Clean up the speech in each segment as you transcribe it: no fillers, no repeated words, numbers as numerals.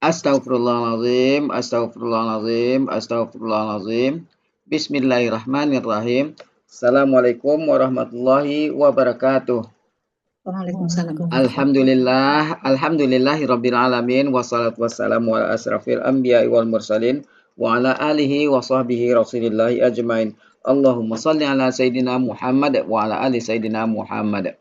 Astaghfirullahaladzim, astaghfirullahaladzim, astaghfirullahaladzim. Bismillahirrahmanirrahim. Assalamualaikum warahmatullahi wabarakatuh. Waalaikumsalam. Alhamdulillahirabbil alamin wassalatu wassalamu ala asrafil anbiya'i wal mursalin wa ala alihi wa sahbihi rasulillahi ajmain. Allahumma salli ala sayyidina Muhammad wa ala ali sayyidina Muhammad.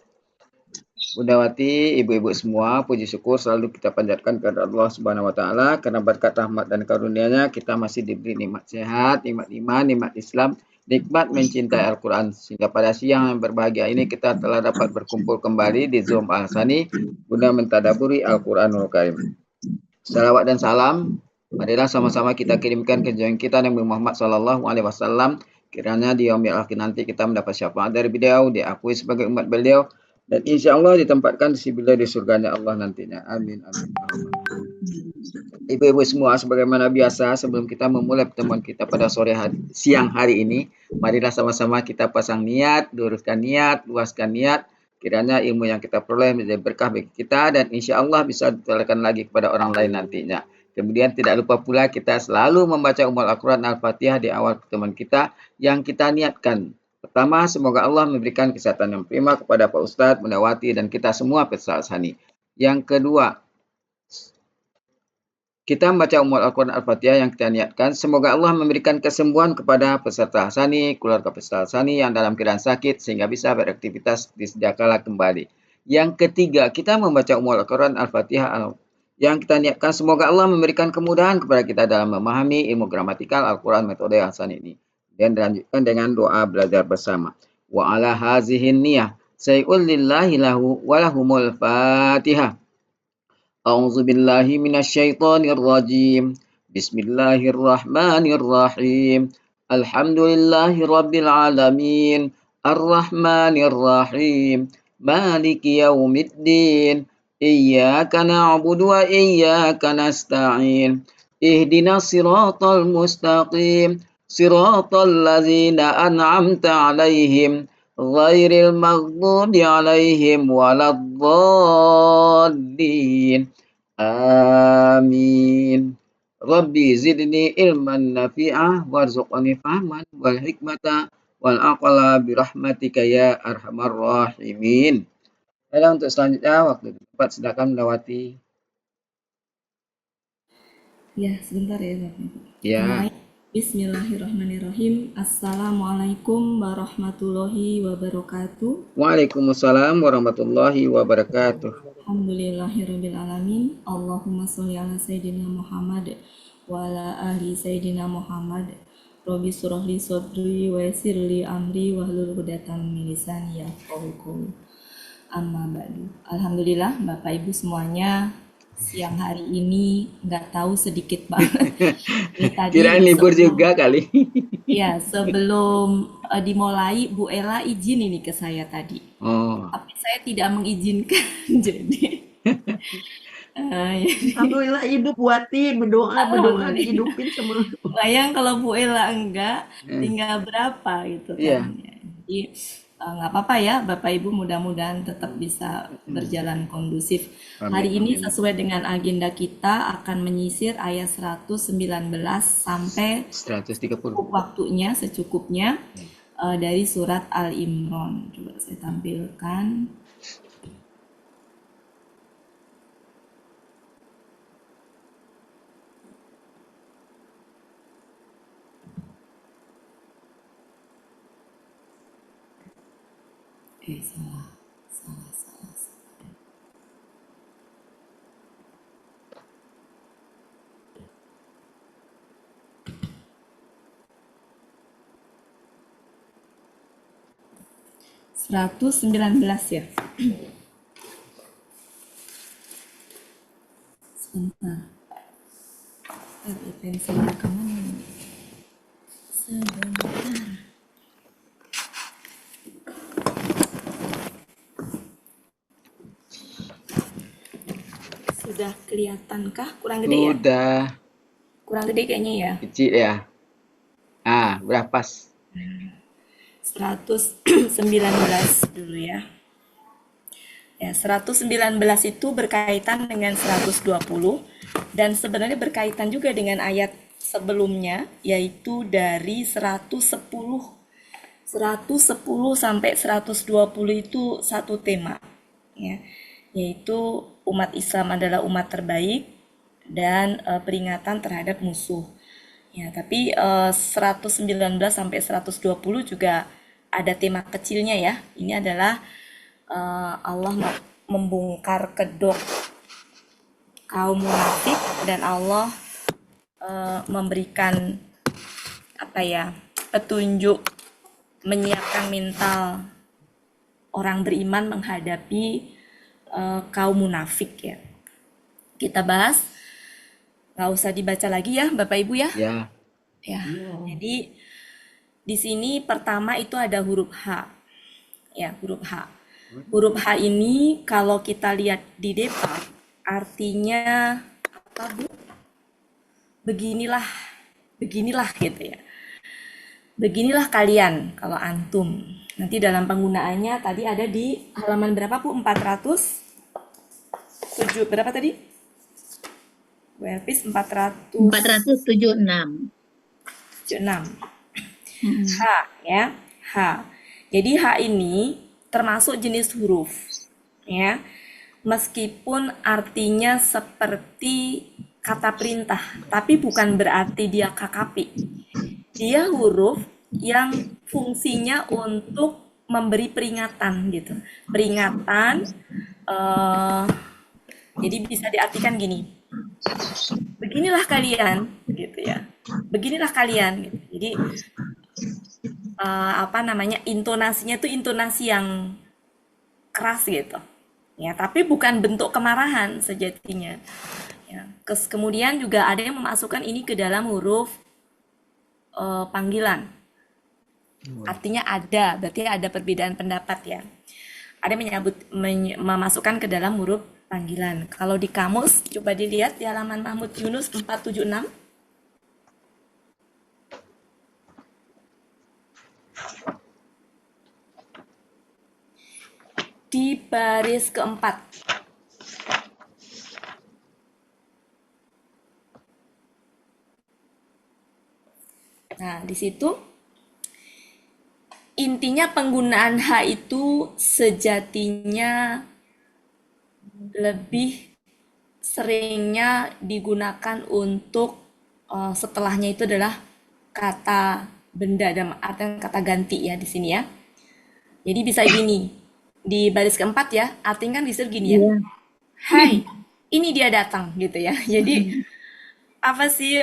Bundawati, ibu-ibu semua, puji syukur selalu kita panjatkan kepada Allah Subhanahu wa taala karena berkat rahmat dan karunia-Nya kita masih diberi nikmat sehat, nikmat iman, nikmat Islam, nikmat mencintai Al-Qur'an. Sehingga pada siang yang berbahagia ini kita telah dapat berkumpul kembali di Zoom Al-Sani guna mentadaburi Al-Qur'anul Karim. Salawat dan salam marilah sama-sama kita kirimkan ke junjungan kita Nabi Muhammad sallallahu alaihi wasallam, kiranya di yaumil akhir nanti kita mendapat syafaat dari beliau, diakui sebagai umat beliau, dan insya Allah ditempatkan di beliau di surganya Allah nantinya. Amin, amin. Ibu-ibu semua, sebagaimana biasa, sebelum kita memulai pertemuan kita pada siang hari ini, marilah sama-sama kita pasang niat, luruskan niat, luaskan niat, kiranya ilmu yang kita peroleh menjadi berkah bagi kita, dan insya Allah bisa ditularkan lagi kepada orang lain nantinya. Kemudian tidak lupa pula kita selalu membaca Ummul Al-Quran Al-Fatihah di awal pertemuan kita yang kita niatkan. Pertama, semoga Allah memberikan kesehatan yang prima kepada Pak Ustadz, Bundawati, dan kita semua peserta Al-Sani. Yang kedua, kita membaca Ummul Al-Quran Al-Fatihah yang kita niatkan. Semoga Allah memberikan kesembuhan kepada peserta Al-Sani, keluarga peserta Al-Sani yang dalam keadaan sakit, sehingga bisa beraktivitas di sedia kala kembali. Yang ketiga, kita membaca Ummul Al-Quran Al-Fatihah yang kita niatkan. Semoga Allah memberikan kemudahan kepada kita dalam memahami ilmu gramatikal Al-Quran metode Al-Sani ini. Dan dilanjutkan dengan doa belajar bersama. Wa ala hazihin niyah say'ul lillahi lahu walahumul fatihah. A'udzu billahi minasyaitonir rajim. Bismillahirrahmanirrahim. Alhamdulillahi rabbil alamin. Arrahmanir rahim. Maliki yaumiddin. Iyyaka na'budu wa iyyaka nasta'in. Ihdinas siratal mustaqim. Siratal ladzina an'amta 'alaihim ghairil maghdubi 'alaihim waladdallin. Amin. Rabbi zidni ilman nafi'ah warzuqni fahman wal hikmata wal aqla birahmatika ya arhamar rahimin. Baiklah, untuk selanjutnya waktu tempat silakan Bundawati. Ya, sebentar ya Bapak. Ya. Bismillahirrahmanirrahim. Assalamualaikum warahmatullahi wabarakatuh. Waalaikumsalam warahmatullahi wabarakatuh. Alhamdulillahirabbil alamin. Allahumma sholli ala sayyidina Muhammad wa ala ali sayyidina Muhammad. Rabbi shrahli sadri wa yassirli amri wahlul 'uqdatam min lisani yafqahu qawli. Amma ba'du. Alhamdulillah Bapak Ibu semuanya, siang hari ini nggak tahu sedikit banget. Ini tadi Kirain libur juga kali. ya, sebelum dimulai Bu Ella izin ini ke saya tadi. Oh. Tapi saya tidak mengizinkan. Jadi Alhamdulillah Ibu Buati berdoa dihidupin semua. bayang kalau Bu Ella enggak, tinggal berapa gitu kan. Jadi nggak apa-apa ya Bapak Ibu, mudah-mudahan tetap bisa berjalan kondusif. Hari ini sesuai dengan agenda kita akan menyisir ayat 119 sampai 130. waktunya secukupnya dari surat Al-Imran. Coba saya tampilkan. Salah. 119 ya. Sebentar. Pensilnya kemana? Sebentar. Sudah kelihatankah? Kurang gede ya? Sudah. Kurang gede kayaknya ya. Kecil ya. Berapa pas? 119 dulu ya. Ya, 119 itu berkaitan dengan 120. Dan sebenarnya berkaitan juga dengan ayat sebelumnya, yaitu dari 110 sampai 120 itu satu tema, ya, yaitu umat Islam adalah umat terbaik dan peringatan terhadap musuh. Ya, tapi 119 sampai 120 juga ada tema kecilnya ya. Ini adalah Allah membongkar kedok kaum munafik dan Allah memberikan apa ya, petunjuk, menyiapkan mental orang beriman menghadapi kaum munafik ya. Kita bahas, nggak usah dibaca lagi ya Bapak Ibu ya. Ya, Ya, jadi di sini pertama itu ada huruf H. Ya, huruf H. Huruf H ini kalau kita lihat di depan artinya apa, Bu? Beginilah, beginilah gitu ya. Beginilah kalian kalau antum. Nanti dalam penggunaannya tadi ada di halaman berapa, Bu? 407 berapa tadi? WLPIS 476. 476. H ya, H. Jadi H ini termasuk jenis huruf ya. Meskipun artinya seperti kata perintah, tapi bukan berarti dia KKP. Dia huruf yang fungsinya untuk memberi peringatan gitu. Peringatan jadi bisa diartikan gini. Beginilah kalian gitu ya. Beginilah kalian gitu. Jadi apa namanya, intonasinya tuh intonasi yang keras gitu ya, tapi bukan bentuk kemarahan sejatinya ya. Kemudian juga ada yang memasukkan ini ke dalam huruf panggilan, artinya ada, berarti ada perbedaan pendapat ya. Ada yang memasukkan ke dalam huruf panggilan. Kalau di kamus coba dilihat di halaman Mahmud Yunus 476. Di baris keempat. Nah, di situ intinya penggunaan H itu sejatinya lebih seringnya digunakan untuk setelahnya itu adalah kata benda dan artinya kata ganti ya di sini ya. Jadi bisa gini. Di baris keempat ya, artinya kan bisa gini ya. Hai, ini dia datang gitu ya. Jadi apa sih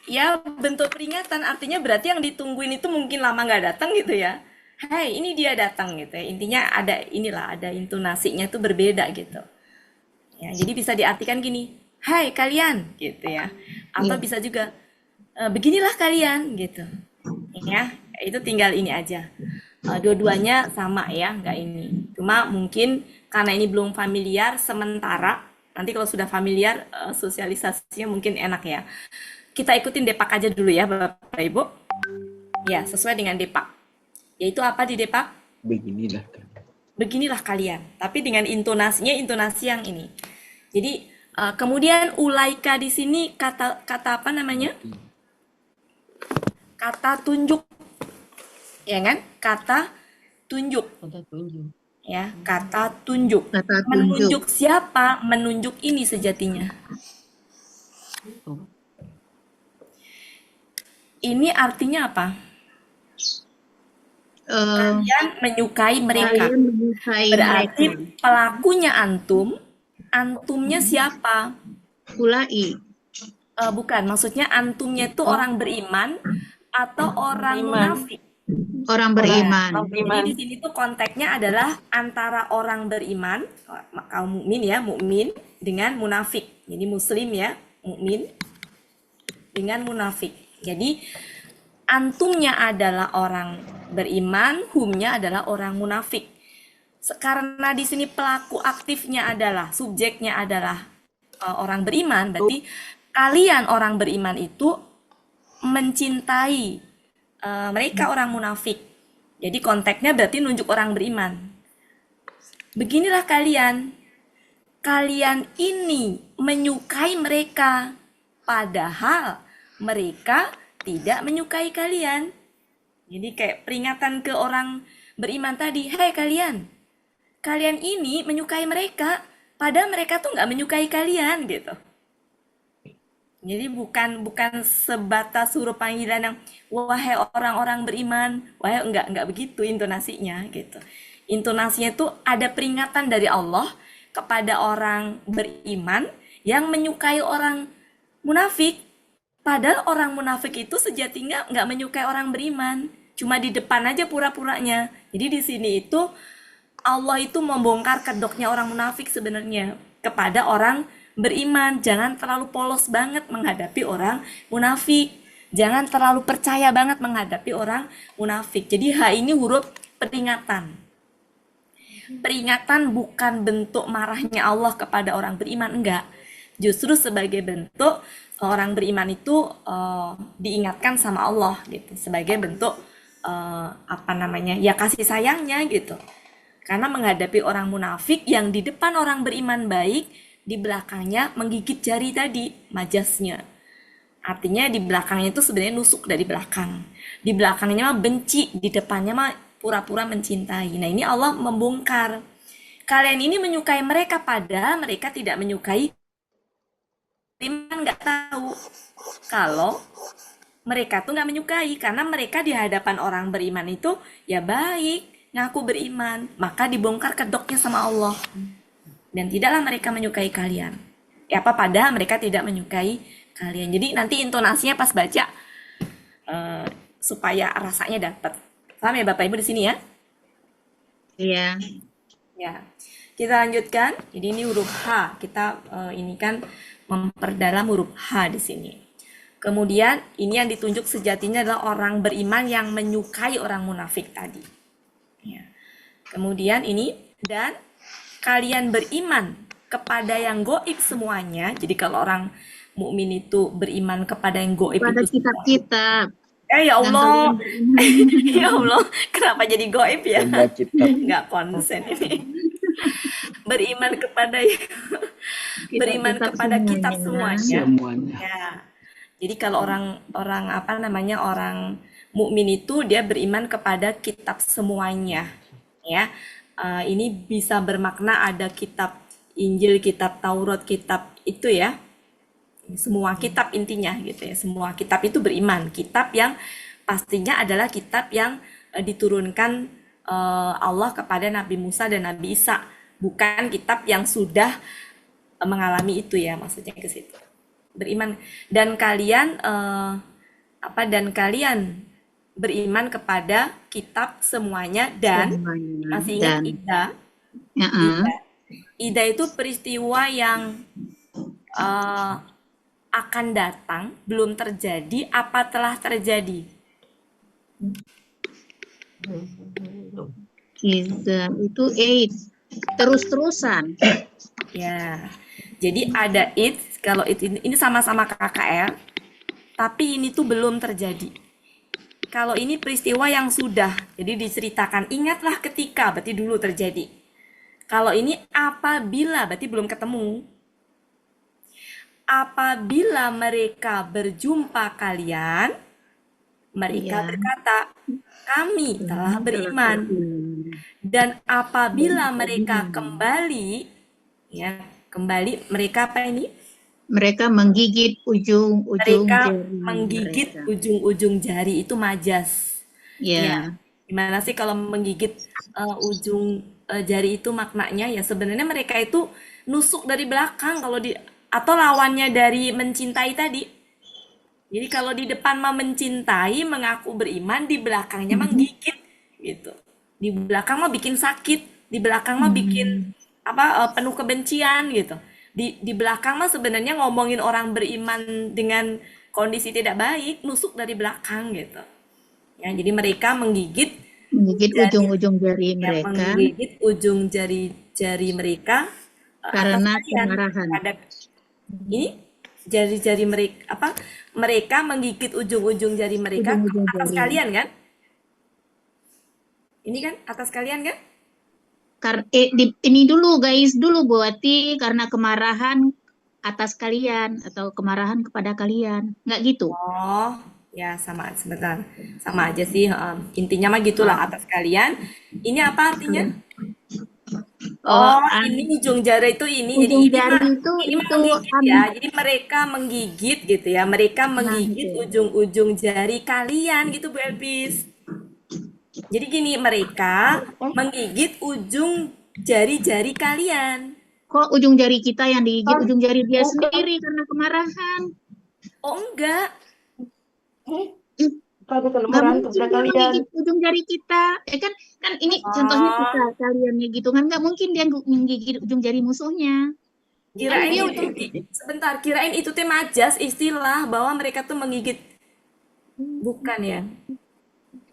ya bentuk peringatan, artinya berarti yang ditungguin itu mungkin lama nggak datang gitu ya. Hai, ini dia datang gitu ya. Intinya ada inilah, ada intonasinya tuh berbeda gitu. Ya, jadi bisa diartikan gini, hai kalian gitu ya. Atau bisa juga beginilah kalian gitu. Ya, itu tinggal ini aja. Dua-duanya sama ya, nggak ini. Cuma mungkin karena ini belum familiar, sementara nanti kalau sudah familiar sosialisasinya mungkin enak ya. Kita ikutin Depak aja dulu ya Bapak Ibu. Ya, sesuai dengan Depak. Yaitu apa di Depak? beginilah kan. Beginilah kalian. Tapi dengan intonasinya intonasi yang ini. Jadi kemudian ulaika di sini kata apa namanya? Kata tunjuk. Ya kan? Kata tunjuk. Kata tunjuk. Ya, kata tunjuk. Kata tunjuk. Menunjuk siapa? Menunjuk ini sejatinya. Ini artinya apa? Kalian menyukai mereka. Kalian menyukai Berarti mereka. pelakunya antum. Antumnya siapa? Ulai. Bukan, maksudnya antumnya itu orang beriman atau orang munafik. Orang beriman. Jadi di sini tuh konteksnya adalah antara orang beriman, kaum mukmin ya, mukmin dengan munafik. Jadi muslim ya, mukmin dengan munafik. Jadi antumnya adalah orang beriman, humnya adalah orang munafik. Karena di sini pelaku aktifnya adalah, subjeknya adalah orang beriman, berarti kalian orang beriman itu mencintai mereka orang munafik. Jadi konteksnya berarti nunjuk orang beriman. Beginilah kalian. Kalian ini menyukai mereka, padahal mereka tidak menyukai kalian. Jadi kayak peringatan ke orang beriman tadi, hei kalian ini menyukai mereka, padahal mereka tuh nggak menyukai kalian gitu. Jadi bukan sebatas huruf panggilan yang wahai orang-orang beriman, wahai enggak begitu intonasinya gitu. Intonasinya itu ada peringatan dari Allah kepada orang beriman yang menyukai orang munafik. Padahal orang munafik itu sejatinya nggak menyukai orang beriman, cuma di depan aja pura-puranya. Jadi di sini itu Allah itu membongkar kedoknya orang munafik sebenarnya kepada orang beriman. Jangan terlalu polos banget menghadapi orang munafik. Jangan terlalu percaya banget menghadapi orang munafik. Jadi H ini huruf peringatan. Peringatan bukan bentuk marahnya Allah kepada orang beriman, enggak. Justru sebagai bentuk orang beriman itu diingatkan sama Allah gitu, sebagai bentuk ya kasih sayangnya gitu. Karena menghadapi orang munafik yang di depan orang beriman baik, di belakangnya menggigit jari tadi, majasnya. Artinya di belakangnya itu sebenarnya nusuk dari belakang. Di belakangnya mah benci, di depannya mah pura-pura mencintai. Nah, ini Allah membongkar. Kalian ini menyukai mereka, padahal mereka tidak menyukai. Iman nggak tahu kalau mereka tuh nggak menyukai, karena mereka di hadapan orang beriman itu ya baik, ngaku beriman, maka dibongkar kedoknya sama Allah. Dan tidaklah mereka menyukai kalian. Ya apa, padahal mereka tidak menyukai kalian. Jadi nanti intonasinya pas baca supaya rasanya dapat. Paham ya Bapak Ibu di sini ya? Iya. Ya. Kita lanjutkan. Jadi ini huruf H. Kita ini kan memperdalam huruf H di sini. Kemudian ini yang ditunjuk sejatinya adalah orang beriman yang menyukai orang munafik tadi. Ya. Kemudian ini, dan kalian beriman kepada yang goib semuanya. Jadi kalau orang mukmin itu beriman kepada yang goib Pada itu kitab-kitab. ya Dan Allah, kalian beriman. ya Allah, kenapa jadi goib ya? Benda kitab. Nggak konsen ini. Beriman kepada beriman Kitab-kitab kepada kitab semuanya. Semuanya. Ya. Jadi kalau orang orang mukmin itu dia beriman kepada kitab semuanya, ya. Ini bisa bermakna ada kitab Injil, kitab Taurat, kitab itu ya. Semua kitab intinya gitu ya. Semua kitab itu beriman. Kitab yang pastinya adalah kitab yang diturunkan Allah kepada Nabi Musa dan Nabi Isa, bukan kitab yang sudah mengalami itu ya, maksudnya ke situ. Beriman dan kalian beriman kepada kitab semuanya dan Semuanya. masih ingat Dan Ida. Ida itu peristiwa yang akan datang, belum terjadi, apa telah terjadi. Kiza itu 8. Terus-terusan. Ya, jadi ada it, kalau ini sama-sama KKR, tapi ini tuh belum terjadi. Kalau ini peristiwa yang sudah, jadi diceritakan, ingatlah ketika, berarti dulu terjadi. Kalau ini apabila, berarti belum ketemu. Apabila mereka berjumpa kalian, mereka Ya. berkata, kami telah beriman. Dan apabila mereka kembali, ya, kembali, mereka apa ini? Mereka menggigit ujung-ujung Mereka jari menggigit mereka. ujung-ujung jari, itu majas. Ya. Gimana sih kalau menggigit ujung jari itu maknanya? Ya sebenarnya mereka itu nusuk dari belakang atau lawannya dari mencintai tadi. Jadi kalau di depan mah mencintai, mengaku beriman, di belakangnya mah gigit gitu. Di belakang mah bikin sakit, di belakang mah bikin penuh kebencian gitu. Di belakang mah sebenarnya ngomongin orang beriman dengan kondisi tidak baik, nusuk dari belakang gitu. Ya, jadi mereka menggigit Ujung-ujung jari yang mereka menggigit ujung jari mereka karena atas kalian. kemarahan. Ini jari-jari mereka mereka menggigit ujung-ujung jari mereka Ujung-ujung atas jari. kalian kan? Ini kan atas kalian kan? Ini dulu guys, dulu berarti karena kemarahan atas kalian atau kemarahan kepada kalian. Nggak gitu? Oh, ya sama sebentar. Sama aja sih. Intinya mah gitulah atas kalian. Ini apa artinya? Oh, ini ujung jari itu ini. Jadi ujung ini jari mah itu ini mah menggigit ya. Jadi mereka menggigit gitu ya. Mereka menggigit itu. ujung-ujung jari kalian gitu Bu Elpis. Jadi gini, mereka menggigit ujung jari-jari kalian. Kok ujung jari kita yang digigit ujung jari dia sendiri karena kemarahan? Oh enggak. Kalau Nggak kemarahan mungkin kepada dia kalian. menggigit ujung jari kita. Kan ini contohnya kita kaliannya gitu kan, nggak mungkin dia menggigit ujung jari musuhnya. Kirain dia sebentar, kirain itu teh majas istilah bahwa mereka tuh menggigit. Bukan ya?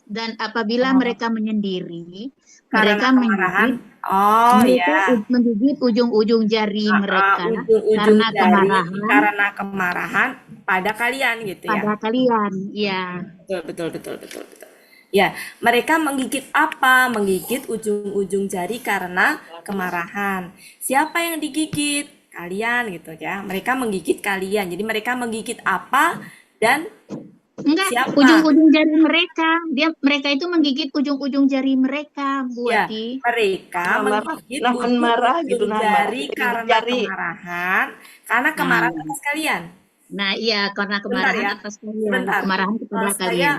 Dan apabila mereka menyendiri, Karena mereka kemarahan. menggigit Oh mereka ya. menggigit ujung-ujung jari mereka Ujung-ujung karena jari kemarahan karena kemarahan pada kalian gitu ya. pada kalian. Ya, Betul, betul, betul, betul, betul. Ya, mereka menggigit apa? Menggigit ujung-ujung jari karena kemarahan. Siapa yang digigit? Kalian gitu ya. Mereka menggigit kalian. Jadi mereka menggigit apa dan enggak, siapa? ujung-ujung jari mereka. Mereka itu menggigit ujung-ujung jari mereka, Bu Ya, Ati. mereka menggigit nahan marah gitu, ujung nahan marah jari kita gigit karena jari. kemarahan. Karena Nah, kemarahan atas kalian. nah iya karena Sebentar kemarahan ya. atas kalian, Sebentar. kemarahan kepada Saya kalian.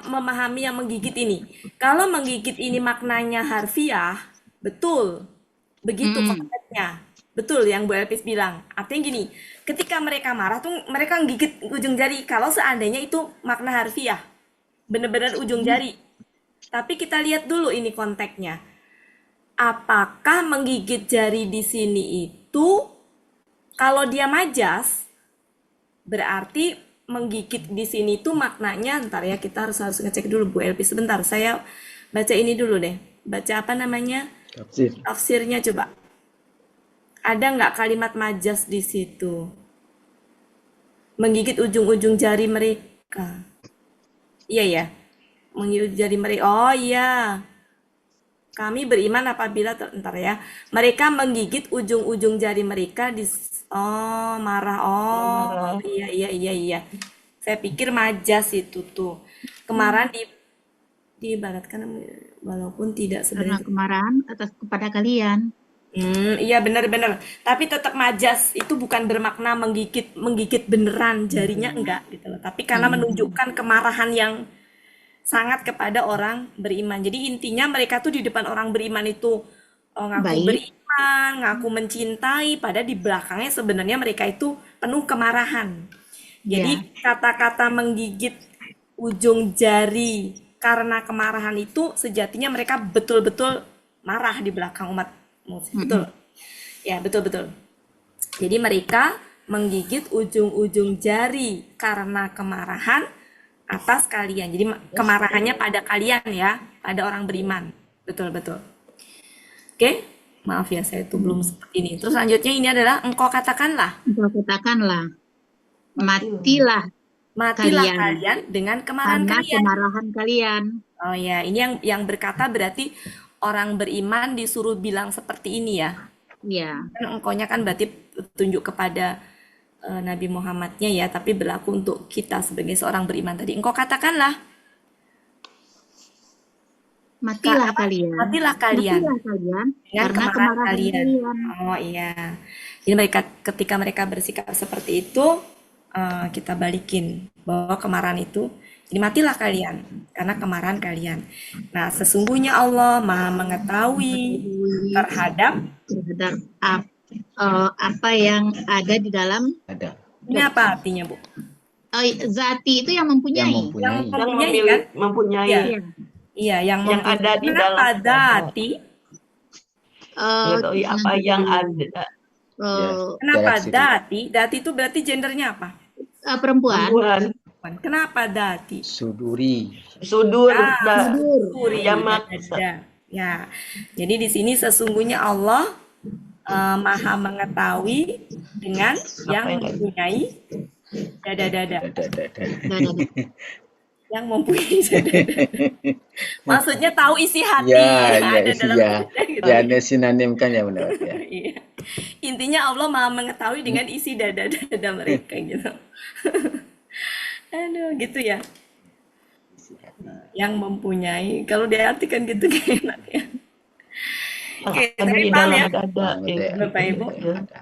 memahami yang menggigit ini. Kalau menggigit ini maknanya harfiah, betul. Begitu konteksnya. Betul yang Bu Elpis bilang. Artinya gini, ketika mereka marah tuh mereka menggigit ujung jari. Kalau seandainya itu makna harfiah, benar-benar ujung jari. Tapi kita lihat dulu ini konteksnya. Apakah menggigit jari di sini itu kalau dia majas berarti menggigit di sini tuh maknanya, ntar ya kita harus ngecek dulu Bu Elpi sebentar. Saya baca ini dulu deh. Baca apa namanya? Tafsir. Tafsirnya coba. Ada nggak kalimat majas di situ? Menggigit ujung-ujung jari mereka. Iya ya. Menggigit jari mereka. Oh iya. Kami beriman apabila ntar ya. Mereka menggigit ujung-ujung jari mereka di marah. Oh, Marah. iya. Saya pikir majas itu tuh. Kemarin diibaratkan walaupun tidak Karena sebenarnya. kemarahan atas kepada kalian. Iya benar-benar. Tapi tetap majas itu bukan bermakna menggigit beneran jarinya enggak gitu loh. Tapi karena menunjukkan kemarahan yang sangat kepada orang beriman. Jadi intinya mereka tuh di depan orang beriman itu ngaku Baik. beriman, ngaku mencintai, padahal di belakangnya sebenarnya mereka itu penuh kemarahan. Jadi kata-kata menggigit ujung jari karena kemarahan itu sejatinya mereka betul-betul marah di belakang umat muslim. Betul. Ya, betul-betul. Jadi mereka menggigit ujung-ujung jari karena kemarahan atas kalian. Jadi kemarahannya pada kalian ya, pada orang beriman. Betul-betul. Oke, maaf ya saya itu belum seperti ini. Terus selanjutnya ini adalah engkau katakanlah. Engkau katakanlah, matilah Kalian dengan kemarahan karena kalian. kemarahan kalian. Oh ya, ini yang berkata berarti orang beriman disuruh bilang seperti ini ya. Ya, Kan engkaunya kan berarti tunjuk kepada Nabi Muhammadnya ya, tapi berlaku untuk kita sebagai seorang beriman tadi. Engkau katakanlah, matilah kalian. matilah kalian Matilah kalian dengan karena kemarahan kemarahan kalian. kalian. Oh iya. Jadi ketika mereka bersikap seperti itu, kita balikin bahwa kemarahan itu, jadi matilah kalian karena kemarahan kalian. Nah, sesungguhnya Allah Maha mengetahui terhadap apa yang ada di dalam. Ada. ini apa artinya, Bu? Zati itu yang Yang mempunyai. mempunyai. Yang Mempunyai kan? mempunyai. Iya. Iya. Iya, yang ada di kenapa dalam dati? Mengetahui apa yang ada. Kenapa Reaksi itu. dati? Dati itu berarti gendernya apa? Perempuan. Perempuan. Kenapa dati? Suduri. Sudur. Suri, Jamak. dada. Ya, jadi di sini sesungguhnya Allah Maha mengetahui dengan yang mempunyai dada-dada. Dada. yang mempunyai dada. Maksudnya tahu isi hati Ya, yang ya, ada dalam ya, dada gitu. ya, ada sinonimkan ya benar ya. Iya. Intinya Allah Maha mengetahui dengan isi dada-dada mereka gitu. Aduh, gitu ya. Yang mempunyai, kalau diartikan gitu kayak enak ya. Yang Oke, ada tapi di paham dalam ya, dada. Bapak Ibu?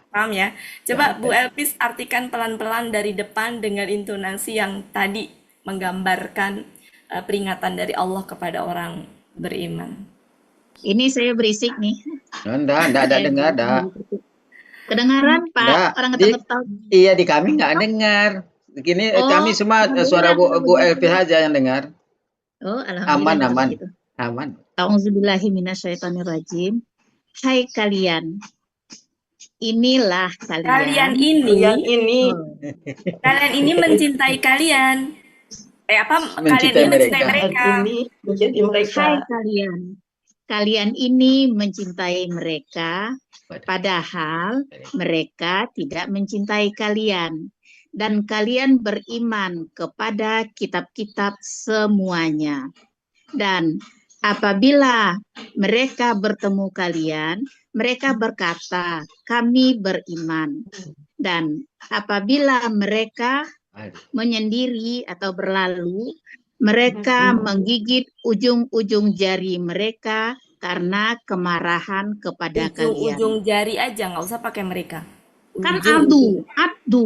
Paham ya? Coba Bu Elpis artikan pelan-pelan dari depan dengan intonasi yang tadi menggambarkan peringatan dari Allah kepada orang beriman. Ini saya berisik nih. Enggak Saya dengar, berisik. enggak. Kedengaran Pak? Enggak. Orang Di, ketok-ketok. iya di kami enggak dengar. Gini kami Oh, semua suara alhamdulillah kalau Bu begitu. Elvi aja yang dengar. Oh, alhamdulillah Aman, kalau aman, begitu. aman. A'udzubillahi minasyaitonirrajim. Hai kalian, inilah Kalian kalian. Yang ini, ini kalian ini mencintai kalian. Kalian Mencintai ini mencintai mereka. mereka. ini menjadi mereka. Hai kalian, kalian ini mencintai mereka, padahal mereka tidak mencintai kalian. Dan kalian beriman kepada kitab-kitab semuanya. Dan apabila mereka bertemu kalian, mereka berkata, kami beriman. Dan apabila mereka menyendiri atau berlalu, mereka menggigit ujung-ujung jari mereka karena kemarahan kepada kalian. Ujung-ujung jari aja, nggak usah pakai mereka. Kan Ujung-ujung. abdu.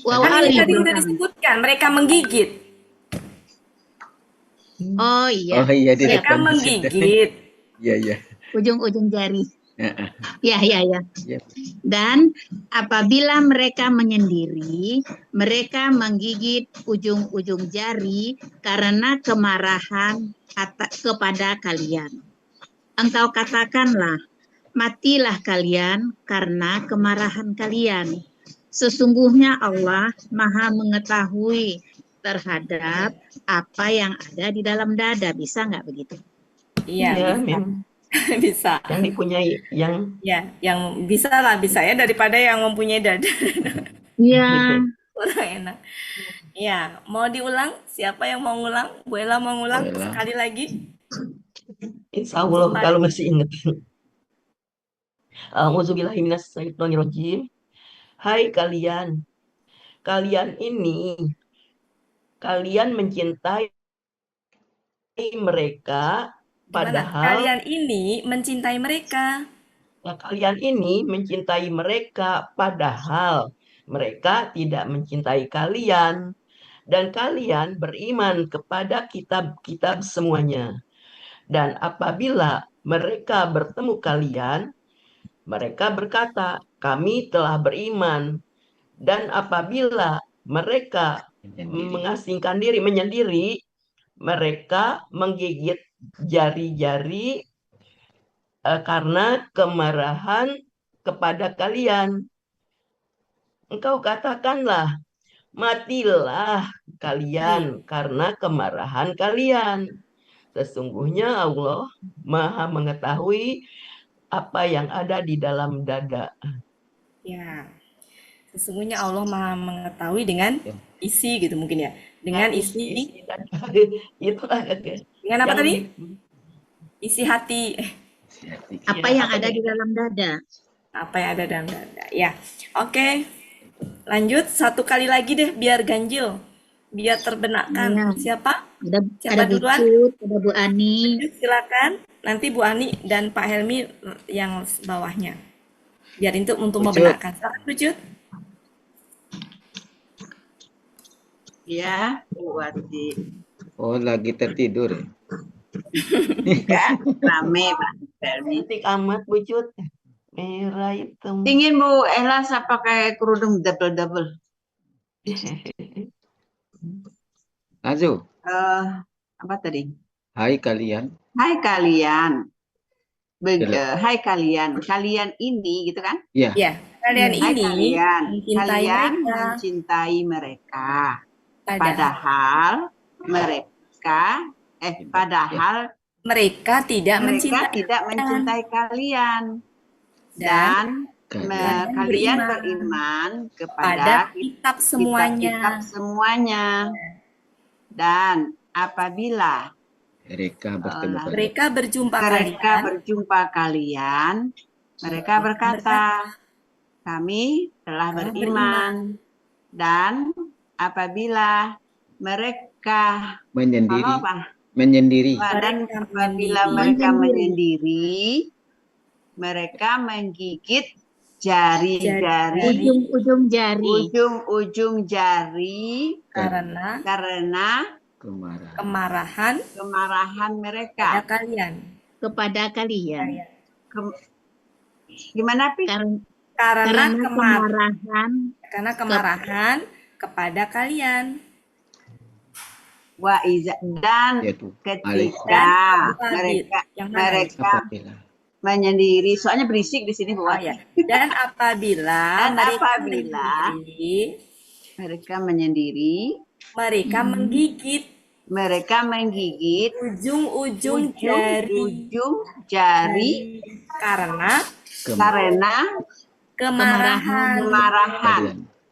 Waw Kan ini alif tadi udah belakang. disebutkan, mereka menggigit. Oh iya, Oh iya di Mereka depan di situ. menggigit. Iya, iya. ujung-ujung jari. Heeh. Ya. Iya. Dan apabila mereka menyendiri, mereka menggigit ujung-ujung jari karena kemarahan kepada kalian. Engkau katakanlah, matilah kalian karena kemarahan kalian. Sesungguhnya Allah Maha mengetahui terhadap apa yang ada di dalam dada. Bisa nggak begitu? Iya, Ya, bisa. memang. Bisa. Yang dipunyai, yang Ya, yang bisa lah, bisa ya daripada yang mempunyai dada. Iya. Kurang enak. Ya, mau diulang? Siapa yang mau ngulang? Bu Ella mau ngulang Boleh. sekali lagi? insya Allah kalau masih ingat. A'udzubillahiminasyaitonirrajim. Hai kalian, kalian ini, kalian mencintai mereka, Gimana? padahal Kalian ini mencintai mereka. kalian ini mencintai mereka, padahal mereka tidak mencintai kalian. Dan kalian beriman kepada kitab-kitab semuanya. Dan apabila mereka bertemu kalian, mereka berkata, kami telah beriman. Dan apabila mereka mengasingkan diri, menyendiri, mereka menggigit jari-jari karena kemarahan kepada kalian. Engkau katakanlah, matilah kalian karena kemarahan kalian. Sesungguhnya Allah Maha mengetahui apa yang ada di dalam dada. Ya, sesungguhnya Allah Maha mengetahui dengan isi gitu mungkin ya. Dengan isi dada. Itulah dengan apa tadi? Isi hati. Apa yang ada di dalam dada? Apa yang ada dalam dada. Ya. Oke. Lanjut satu kali lagi deh biar ganjil. Biar terbenakkan. Ya. Siapa? Ada Bu duluan? Cut, ada Bu Ani. Silakan. Nanti Bu Ani dan Pak Helmi yang bawahnya. Biar untuk Bu Cut. membenarkan. Silakan Bu Cut. Ya, Wati. Oh lagi tertidur ya? Enggak, rame Pak Fermi. Cantik amat Bu Cut. Merah hitam. Ingin Bu Elsa pakai kerudung double-double. Azu, Apa tadi? hai kalian. Hai kalian. Jelas. Hai kalian. Kalian ini gitu kan? Iya. Ya, kalian Hai ini kalian. mencintai Kalian mereka. mencintai mereka. Padahal Padahal mereka tidak mereka mencintai tidak mencintai kalian. Dan kalian beriman pada kepada kitab semuanya. kitab semuanya. Dan apabila Mereka bertemu kalian. Mereka berjumpa mereka kalian. berjumpa kalian, mereka berkata, kami telah beriman. Dan apabila mereka Menyendiri. kalau apa? Menyendiri. Dan Mereka apabila menyendiri. mereka menyendiri, mereka menggigit jari-jari, Ujung-ujung jari. ujung-ujung jari Karena karena Kemarahan. kemarahan pada mereka. kalian. Kepada kalian. Gimana, Pi? Karena kemarahan kepada kalian. Wa iza dan Yaitu ketika mereka apabila. menyendiri, soalnya berisik di sini, Bu. Oh ya. Dan apabila mereka menyendiri, mereka menggigit ujung-ujung jari karena kemarahan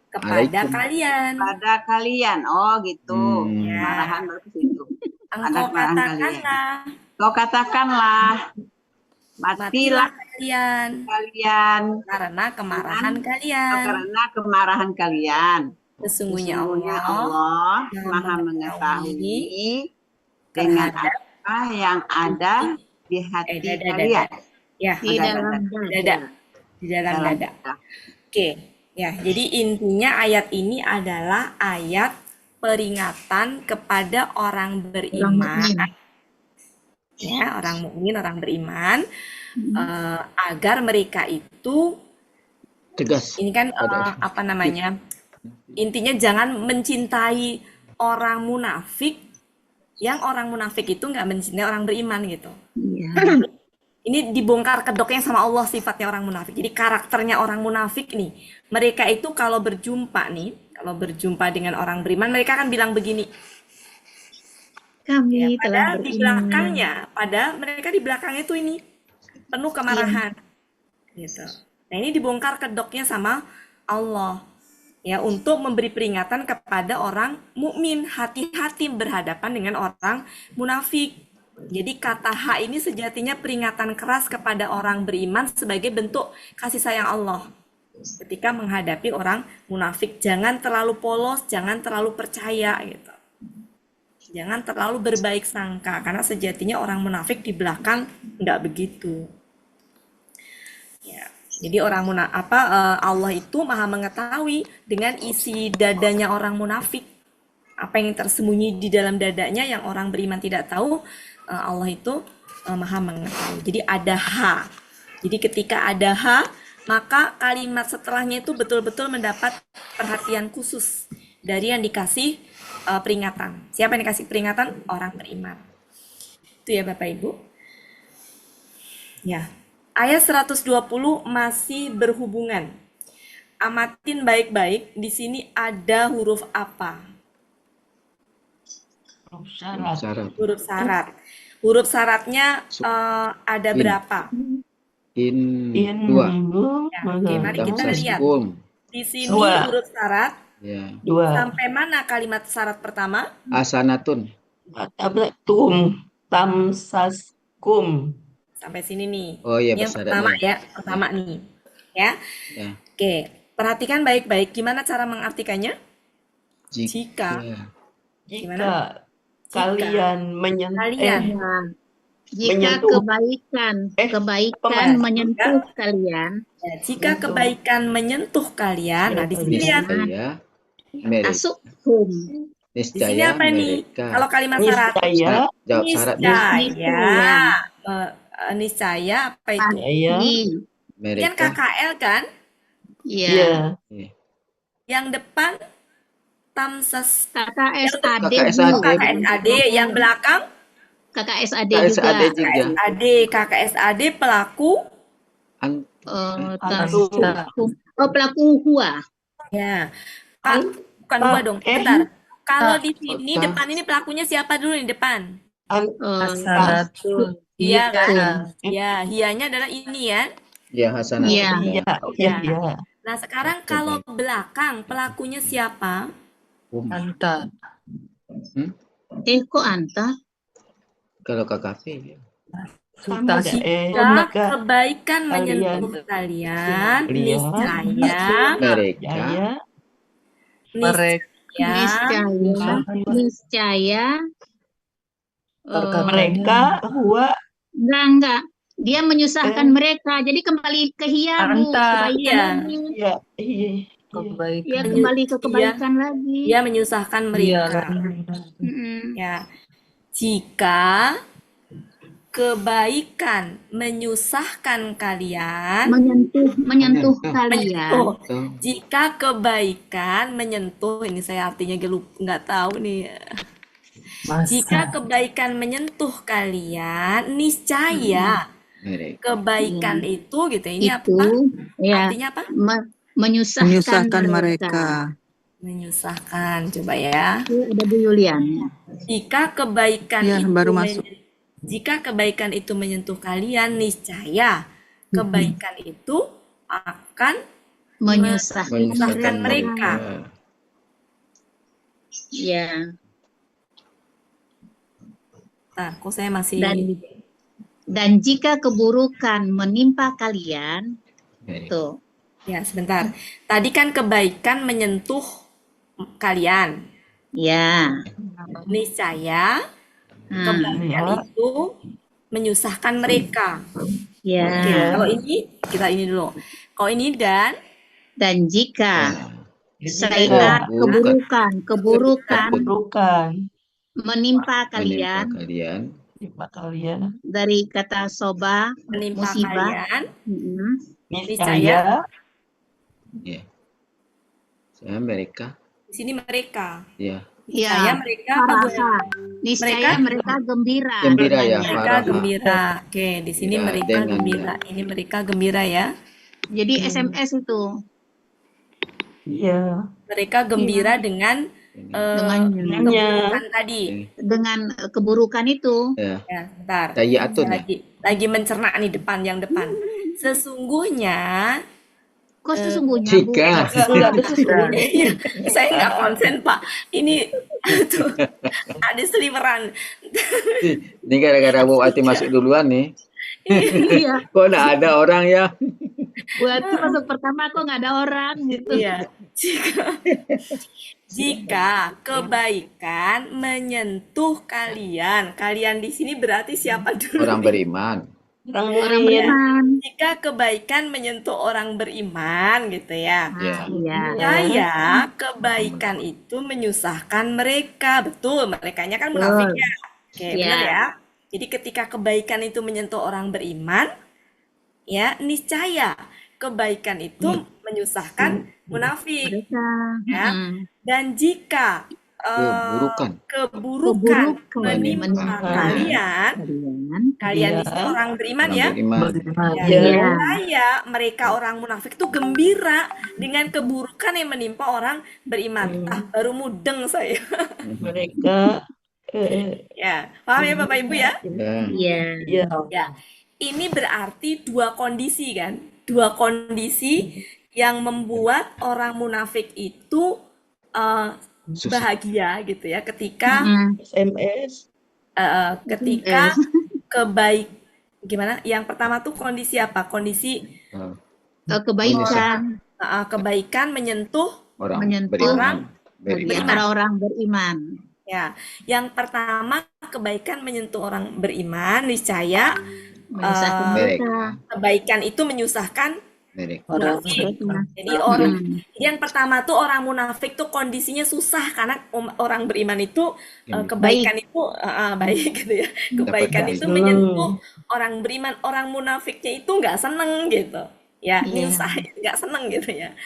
kepada Kalian. kalian. Oh gitu. Ya. Kemarahan berarti itu. Engkau katakanlah, matilah kalian karena kemarahan kalian. Sesungguhnya Allah Maha mengetahui dengan apa yang ada di hati kalian. Ya, di dalam dada. Oke, ya. Jadi intinya ayat ini adalah ayat peringatan kepada orang beriman, ya, orang mukmin, orang beriman, agar mereka itu Tegas. ini kan apa namanya? Intinya jangan mencintai orang munafik, yang orang munafik itu nggak mencintai orang beriman gitu. Iya. Ini dibongkar kedoknya sama Allah sifatnya orang munafik. Jadi karakternya orang munafik nih, mereka itu kalau berjumpa dengan orang beriman, mereka akan bilang begini. Kami telah Padahal di beriman. belakangnya, mereka di belakangnya itu ini penuh kemarahan. Gitu. Nah, ini dibongkar kedoknya sama Allah. Ya, untuk memberi peringatan kepada orang mukmin, hati-hati berhadapan dengan orang munafik. Jadi kata H ini sejatinya peringatan keras kepada orang beriman sebagai bentuk kasih sayang Allah. Ketika menghadapi orang munafik, jangan terlalu polos, jangan terlalu percaya gitu. Jangan terlalu berbaik sangka, karena sejatinya orang munafik di belakang nggak begitu. Ya. Jadi Allah itu Maha mengetahui dengan isi dadanya orang munafik. Apa yang tersembunyi di dalam dadanya yang orang beriman tidak tahu, Allah itu Maha mengetahui. Jadi ada H. Jadi ketika ada H, maka kalimat setelahnya itu betul-betul mendapat perhatian khusus dari yang dikasih peringatan. Siapa yang dikasih peringatan? Orang beriman. Itu ya Bapak Ibu. Ya. Ayat 120 masih berhubungan. Amatin baik-baik, di sini ada huruf apa? Huruf syarat. Huruf syaratnya ada berapa? Dua. Ya, oke, mari kita lihat. Di sini huruf syarat. Ya. Sampai mana kalimat syarat pertama? Asanatun. Tamsaskum. Sampai sini nih. Oh iya, yang pertama ya, pertama nih. Ya. Oke, perhatikan baik-baik gimana cara mengartikannya? Jika kalian Jika kebaikan menyentuh kalian. Ya, jika kebaikan menyentuh kalian, nah di sini lihat. Tasukhum. Di sini apa nih? Kalau kalimat syarat. Niscaya apa itu? Ini kan KKL kan? Iya. Yang depan tamsas KKSAD. Yang belakang KKSAD juga. KKSAD pelaku pelaku huwa. Ya. Bukan huwa dong. Bentar. Kalau di sini depan ini pelakunya siapa dulu di depan? Iya kan? Ya, hiyanya adalah ini ya. Ya, Hasanah. Iya. Nah, sekarang kalau belakang pelakunya siapa? Anta. Kok anta? Kalau KKP ya. Sama Jika mereka kebaikan kalian menyentuh kalian, lihat niscaya, Mereka jaya niscaya, Niscaya. mereka huwa Enggak. Dia menyusahkan mereka. Jadi kembali ke hiya, Bu. anta Kebaikan lagi. ya iya Ya, kembali ke kebaikan lagi. dia menyusahkan mereka. Mm-mm. Ya, jika kebaikan menyusahkan kalian, Menyentuh kalian. jika kebaikan menyentuh, ini saya artinya nggak tahu nih. Jika kebaikan menyentuh kalian, niscaya kebaikan itu gitu. Ini Itu apa? ya Artinya apa? menyusahkan mereka. Menyusahkan. Coba ya. Itu ada Bu Yulian. Jika kebaikan jika kebaikan itu menyentuh kalian, niscaya kebaikan itu akan Menyusahkan mereka. Ya. Nah, kok saya masih Dan jika keburukan menimpa kalian, tuh. Ya, sebentar. Tadi kan kebaikan menyentuh kalian. Ya. Niscaya kebaikan itu menyusahkan mereka. Ya. Oke, kalau ini kita ini dulu. Kalau ini dan jika saya keburukan menimpa menimpa kalian dari kata soba menimpa musibah kalian, niscaya ya. Saya mereka. Di sini mereka. Ya. Niscaya mereka niscaya mereka gembira. Gembira ya. Mereka gembira. Oke, di sini mereka gembira. Ini mereka gembira ya. Jadi SMS itu. Iya. Mereka gembira dengan keburukan tadi. Dengan keburukan itu. Ya. Ya, bentar. Saya lagi mencerna nih yang depan. Sesungguhnya Kok sesungguhnya, Bu? jika saya nggak konsen, Pak. Ini tuh ada seliweran. Ini gara-gara Bu Ati masuk duluan nih. Iya. Kok nggak ada orang ya? Buat masuk pertama kok nggak ada orang gitu. Iya. Jika kebaikan menyentuh kalian, kalian di sini berarti siapa dulu? Orang beriman. Orang beriman. Jika kebaikan menyentuh orang beriman, gitu ya. Ya. Kebaikan itu menyusahkan mereka, betul. Merekanya kan munafik ya. Oke, benar ya. Jadi ketika kebaikan itu menyentuh orang beriman, ya niscaya kebaikan itu menyusahkan munafik. Ya. Dan jika keburukan menimpa kalian di sini orang beriman ya. Saya mereka orang munafik itu gembira dengan keburukan yang menimpa orang beriman. Baru mudeng saya. Mereka ya, paham ya Bapak Ibu ya? Iya. Ya. Ini berarti dua kondisi kan? Dua kondisi yang membuat orang munafik itu bahagia gitu ya ketika SMS ketika gimana? Yang pertama tuh kondisi apa? Kondisi kebaikan. Kebaikan menyentuh orang beriman. Ya, yang pertama kebaikan menyentuh orang beriman, niscaya kebaikan itu menyusahkan munafik. Jadi yang pertama tuh orang munafik tuh kondisinya susah karena orang beriman itu kebaikan itu baik gitu ya. Kebaikan itu menyentuh orang beriman, orang munafiknya itu nggak seneng gitu. Ya, nyusah, nggak seneng gitu ya.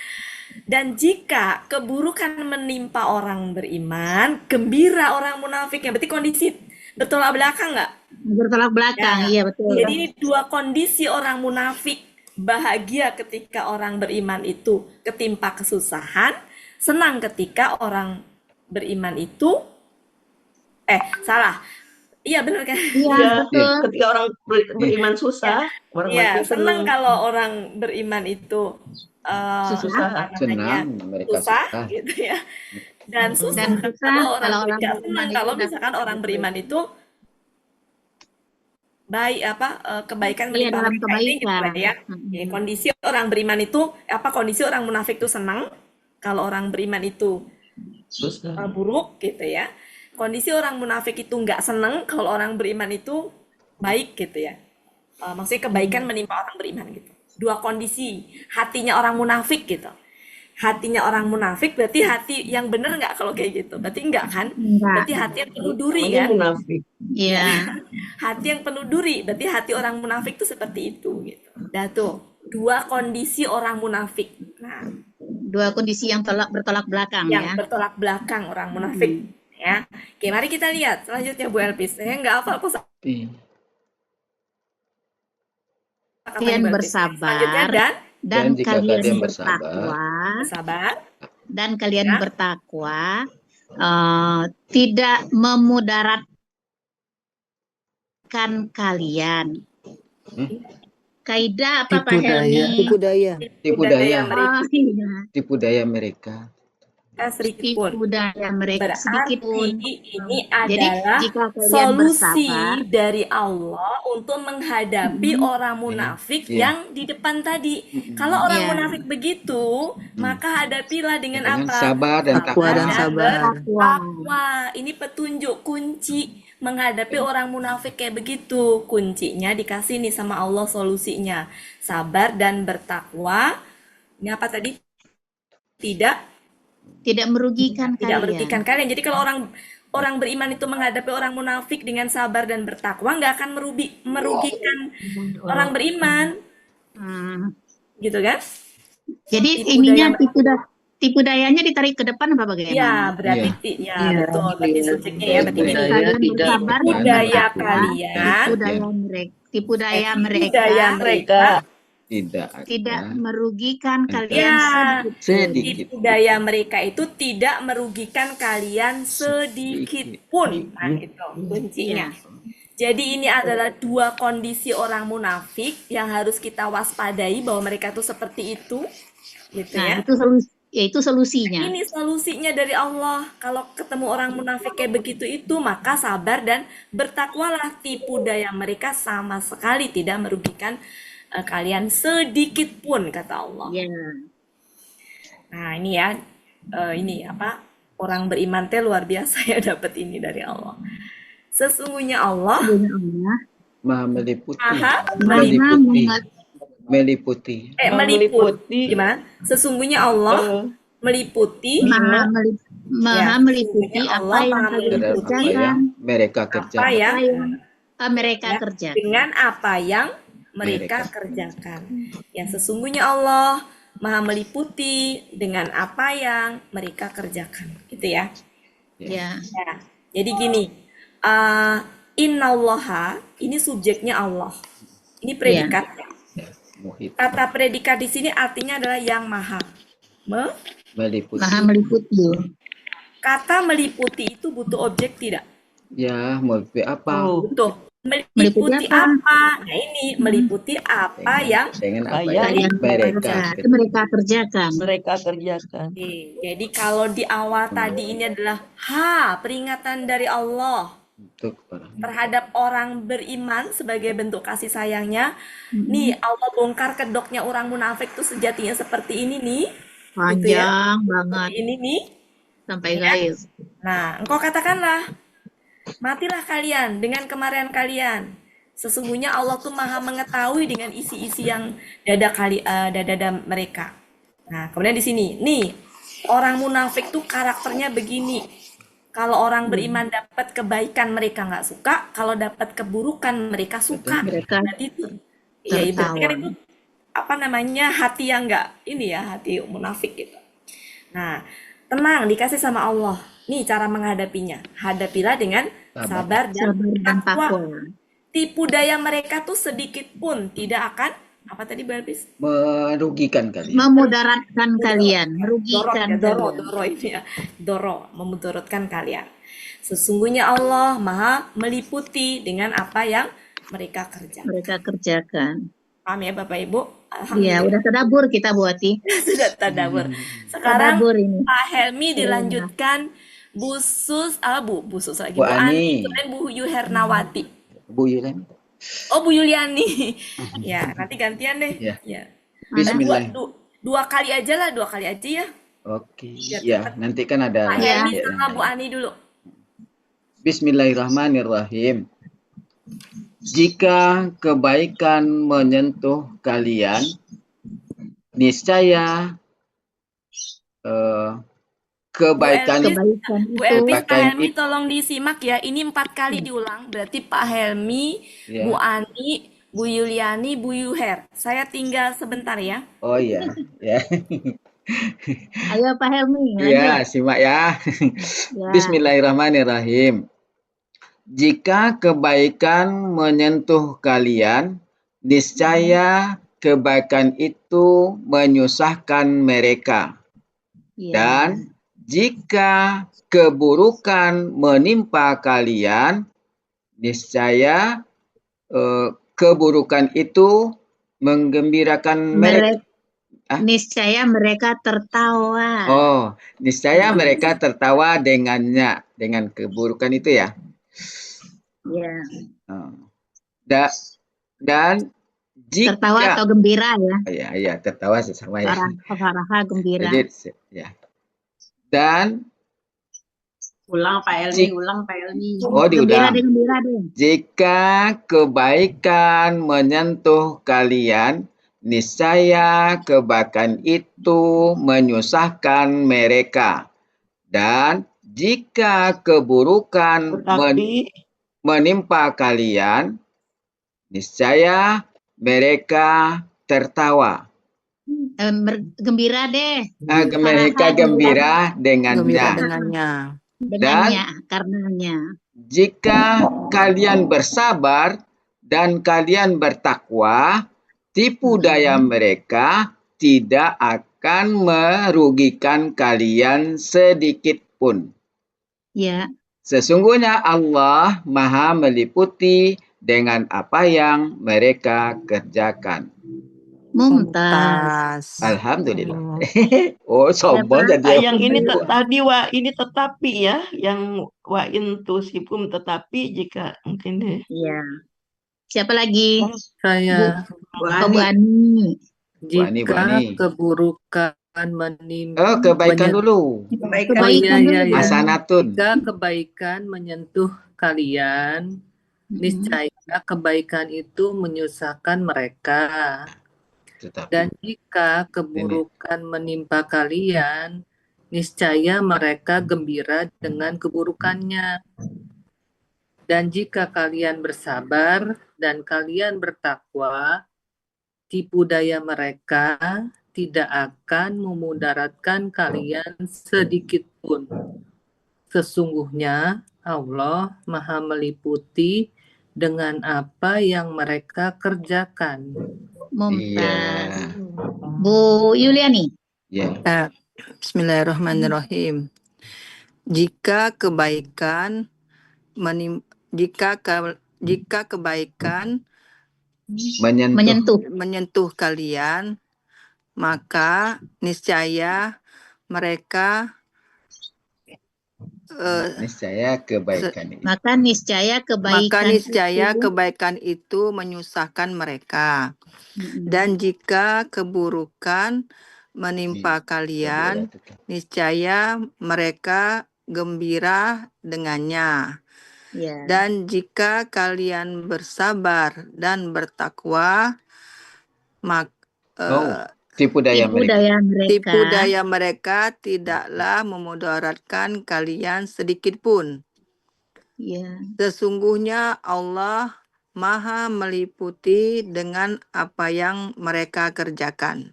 Dan jika keburukan menimpa orang beriman, gembira orang munafiknya. Berarti kondisi bertolak belakang nggak? Bertolak belakang, iya betul. Jadi ini dua kondisi orang munafik. Bahagia ketika orang beriman itu ketimpa kesusahan, senang ketika orang beriman itu salah. Iya benar kan? Iya, betul. Ketika orang beriman susah, Iya, senang kalau orang beriman itu senang, mereka susah gitu ya. Dan susah Dan susah kalau kalau orang orang nggak beriman senang itu kalau dapat misalkan orang beriman itu kebaikan iya menimpa dalam mereka ini gitu lah kebaikan. ya. Ya, kondisi orang beriman itu kondisi orang munafik itu senang kalau orang beriman itu buruk gitu ya. Kondisi orang munafik itu nggak senang kalau orang beriman itu baik gitu ya. Maksudnya kebaikan menimpa orang beriman gitu. Dua kondisi hatinya orang munafik gitu. Hatinya orang munafik berarti hati yang benar nggak kalau kayak gitu? Berarti enggak kan? Enggak. Berarti hati yang penuh duri Namanya kan? munafik. Iya. Hati yang penuh duri, berarti hati orang munafik itu seperti itu gitu. Dah tuh, dua kondisi orang munafik. Nah, Dua kondisi yang bertolak belakang yang ya. bertolak belakang orang munafik ya. Oke, mari kita lihat selanjutnya Bu Elpis. Saya nggak hafal kok Iya. katanya Kalian Bu Elpis. Selanjutnya bersabar dan jika kalian kalian bertakwa bersabar dan kalian ya. bertakwa tidak memudaratkan kalian. Kaidah apa Pak Helmi? Tipu daya. Tipu daya. mereka. Oh, iya. Tipu daya mereka. Sedikit pun. Tipu daya mereka Berarti sedikit pun. ini Jadi adalah jika kalian solusi bersabar, dari Allah untuk menghadapi orang munafik Iya. yang di depan tadi. Kalau orang Iya. munafik begitu, maka hadapilah dengan Dengan apa? sabar dan Takwa dan takwa. sabar. Takwa. Ini petunjuk kunci menghadapi orang munafik kayak begitu. Kuncinya dikasih nih sama Allah solusinya. Sabar dan bertakwa. Ini apa tadi? tidak merugikan Tidak kalian. merugikan kalian. Jadi kalau orang beriman itu menghadapi orang munafik dengan sabar dan bertakwa, nggak akan merugikan orang beriman, Hmm. gitu kan? Jadi Tipu ininya daya tipu dayanya ditarik ke depan apa bagaimana? ya berarti Iya. betul berarti subjeknya ya berarti Tipu gini. daya Kalian tidak bersabar Tipu dan daya bertakwa. kalian, Tipu daya tipu mereka daya mereka tidak merugikan Tidak. kalian Ya. sedikit. Tipu daya mereka itu tidak merugikan kalian sedikit pun. Nah, itu kuncinya. Jadi ini adalah dua kondisi orang munafik yang harus kita waspadai bahwa mereka itu seperti itu, gitu Nah, ya. itu solusinya. Ini solusinya dari Allah. Kalau ketemu orang munafik kayak begitu itu, maka sabar dan bertakwalah. Tipu daya mereka sama sekali tidak merugikan kalian sedikit pun, kata Allah. Ya. Nah, ini ya, orang beriman teh luar biasa ya dapat ini dari Allah. Sesungguhnya Allah Maha meliputi. meliput. Gimana? Sesungguhnya Allah meliputi Maha meliputi sesungguhnya apa Allah yang Maha kalian Terhadap apa kerjakan, yang mereka apa kerjakan. yang mereka ya, kerjakan. dengan apa yang mereka kerjakan. Yang sesungguhnya Allah Maha meliputi dengan apa yang mereka kerjakan, gitu ya. Ya. Ya, jadi gini, innallaha ini subjeknya Allah, ini predikatnya. Muhit. Kata predikat di sini artinya adalah yang maha Meliputi. Maha meliputi. Kata meliputi itu butuh objek tidak? Ya, meliputi apa? Butuh. Meliputi apa? Nah ini meliputi apa yang Dengan apa yang yang mereka kerjakan. Oke, jadi kalau di awal tadi ini adalah peringatan dari Allah untuk orang. terhadap orang beriman sebagai bentuk kasih sayangnya. Nih Allah bongkar kedoknya orang munafik tuh sejatinya seperti ini nih. Panjang banget. Ini nih. Sampai gaib. Nah, engkau katakanlah, matilah kalian dengan kemarahan kalian. Sesungguhnya Allah tuh maha mengetahui dengan isi-isi yang dada mereka. Nah, kemudian di sini, nih orang munafik tuh karakternya begini. Kalau orang beriman dapat kebaikan mereka nggak suka, kalau dapat keburukan mereka suka. Berarti itu, ya berarti kan itu hati yang nggak hati munafik gitu. Nah, tenang dikasih sama Allah. Nih cara menghadapinya. Hadapilah dengan sabar dan takwa. Tipu daya mereka tuh sedikit pun tidak akan merugikan kalian. Memudaratkan kalian, merugikan memudaratkan kalian. Sesungguhnya Allah Maha meliputi dengan apa yang mereka kerjakan. Paham ya Bapak Ibu? Iya, Alhamdulillah. udah tadabur kita Bu Ati. Sudah tadabur. Sekarang Tadabur ini. Pak Helmi Iya. dilanjutkan Bu Sus, Bu Sus lagi, Bu Bu Ani, Ani. kemudian Bu Yuhernawati. Bu Yulan. Oh, Bu Yuliani. Ya, nanti gantian deh. Ya. Ya. Bismillah. Dua kali aja lah, 2 kali aja ya. Oke. Biar Ya, cepat. nanti kan ada Pak Iya. Helmi sama Bu Ani dulu. Bismillahirrahmanirrahim. Jika kebaikan menyentuh kalian, niscaya kebaikan Bu Elvis, Pak Kebaikan Helmi tolong disimak ya. Ini 4 kali diulang. Berarti Pak Helmi, Ya. Bu Ani, Bu Yuliani, Bu Yuher. Saya tinggal sebentar ya. Oh iya, ya. Ayo Pak Helmi, Ya, lanjut. simak ya. Ya. Bismillahirrahmanirrahim. Jika kebaikan menyentuh kalian, niscaya kebaikan itu menyusahkan mereka. Iya. Dan jika keburukan menimpa kalian, niscaya keburukan itu menggembirakan mereka. Niscaya mereka tertawa. Oh, niscaya mereka tertawa dengannya, dengan keburukan itu ya. Ya. Dan jika Tertawa atau gembira ya. Ya, tertawa sesama ya. Faraha gembira. Jadi ya. Dan Ulang Pak Elmi, ulang Pak Elmi. oh diulang. Gembira deh. Jika kebaikan menyentuh kalian, niscaya kebaikan itu menyusahkan mereka. Dan jika keburukan menimpa kalian, niscaya mereka tertawa. Gembira deh. Mereka gembira dengannya. Karenanya. Jika kalian bersabar dan kalian bertakwa, tipu daya mereka tidak akan merugikan kalian sedikit pun. Ya. Sesungguhnya Allah Maha meliputi dengan apa yang mereka kerjakan. Mumtaz. Alhamdulillah. Oh, sombong jadi. Yang ini tadi ini tetapi ya, yang wa intusibum tetapi jika mungkin deh. Iya. Siapa lagi? Saya. Bu Ani. Jika keburukan menimpa. Kebaikan dulu. Hasanatun. Jika kebaikan menyentuh kalian, niscaya kebaikan itu menyusahkan mereka. Dan jika keburukan menimpa kalian, niscaya mereka gembira dengan keburukannya. Dan jika kalian bersabar dan kalian bertakwa, tipu daya mereka tidak akan memudaratkan kalian sedikit pun. Sesungguhnya Allah Maha meliputi dengan apa yang mereka kerjakan. Mumtaz. Bu Yuliani. Yeah. Bismillahirrahmanirrahim. Jika kebaikan menyentuh kalian, maka niscaya mereka kebaikan itu menyusahkan mereka. Dan jika keburukan menimpa kalian, niscaya mereka gembira dengannya. Dan jika kalian bersabar dan bertakwa, tipu daya mereka tidaklah memudaratkan kalian sedikit pun. Sesungguhnya Allah Maha meliputi dengan apa yang mereka kerjakan.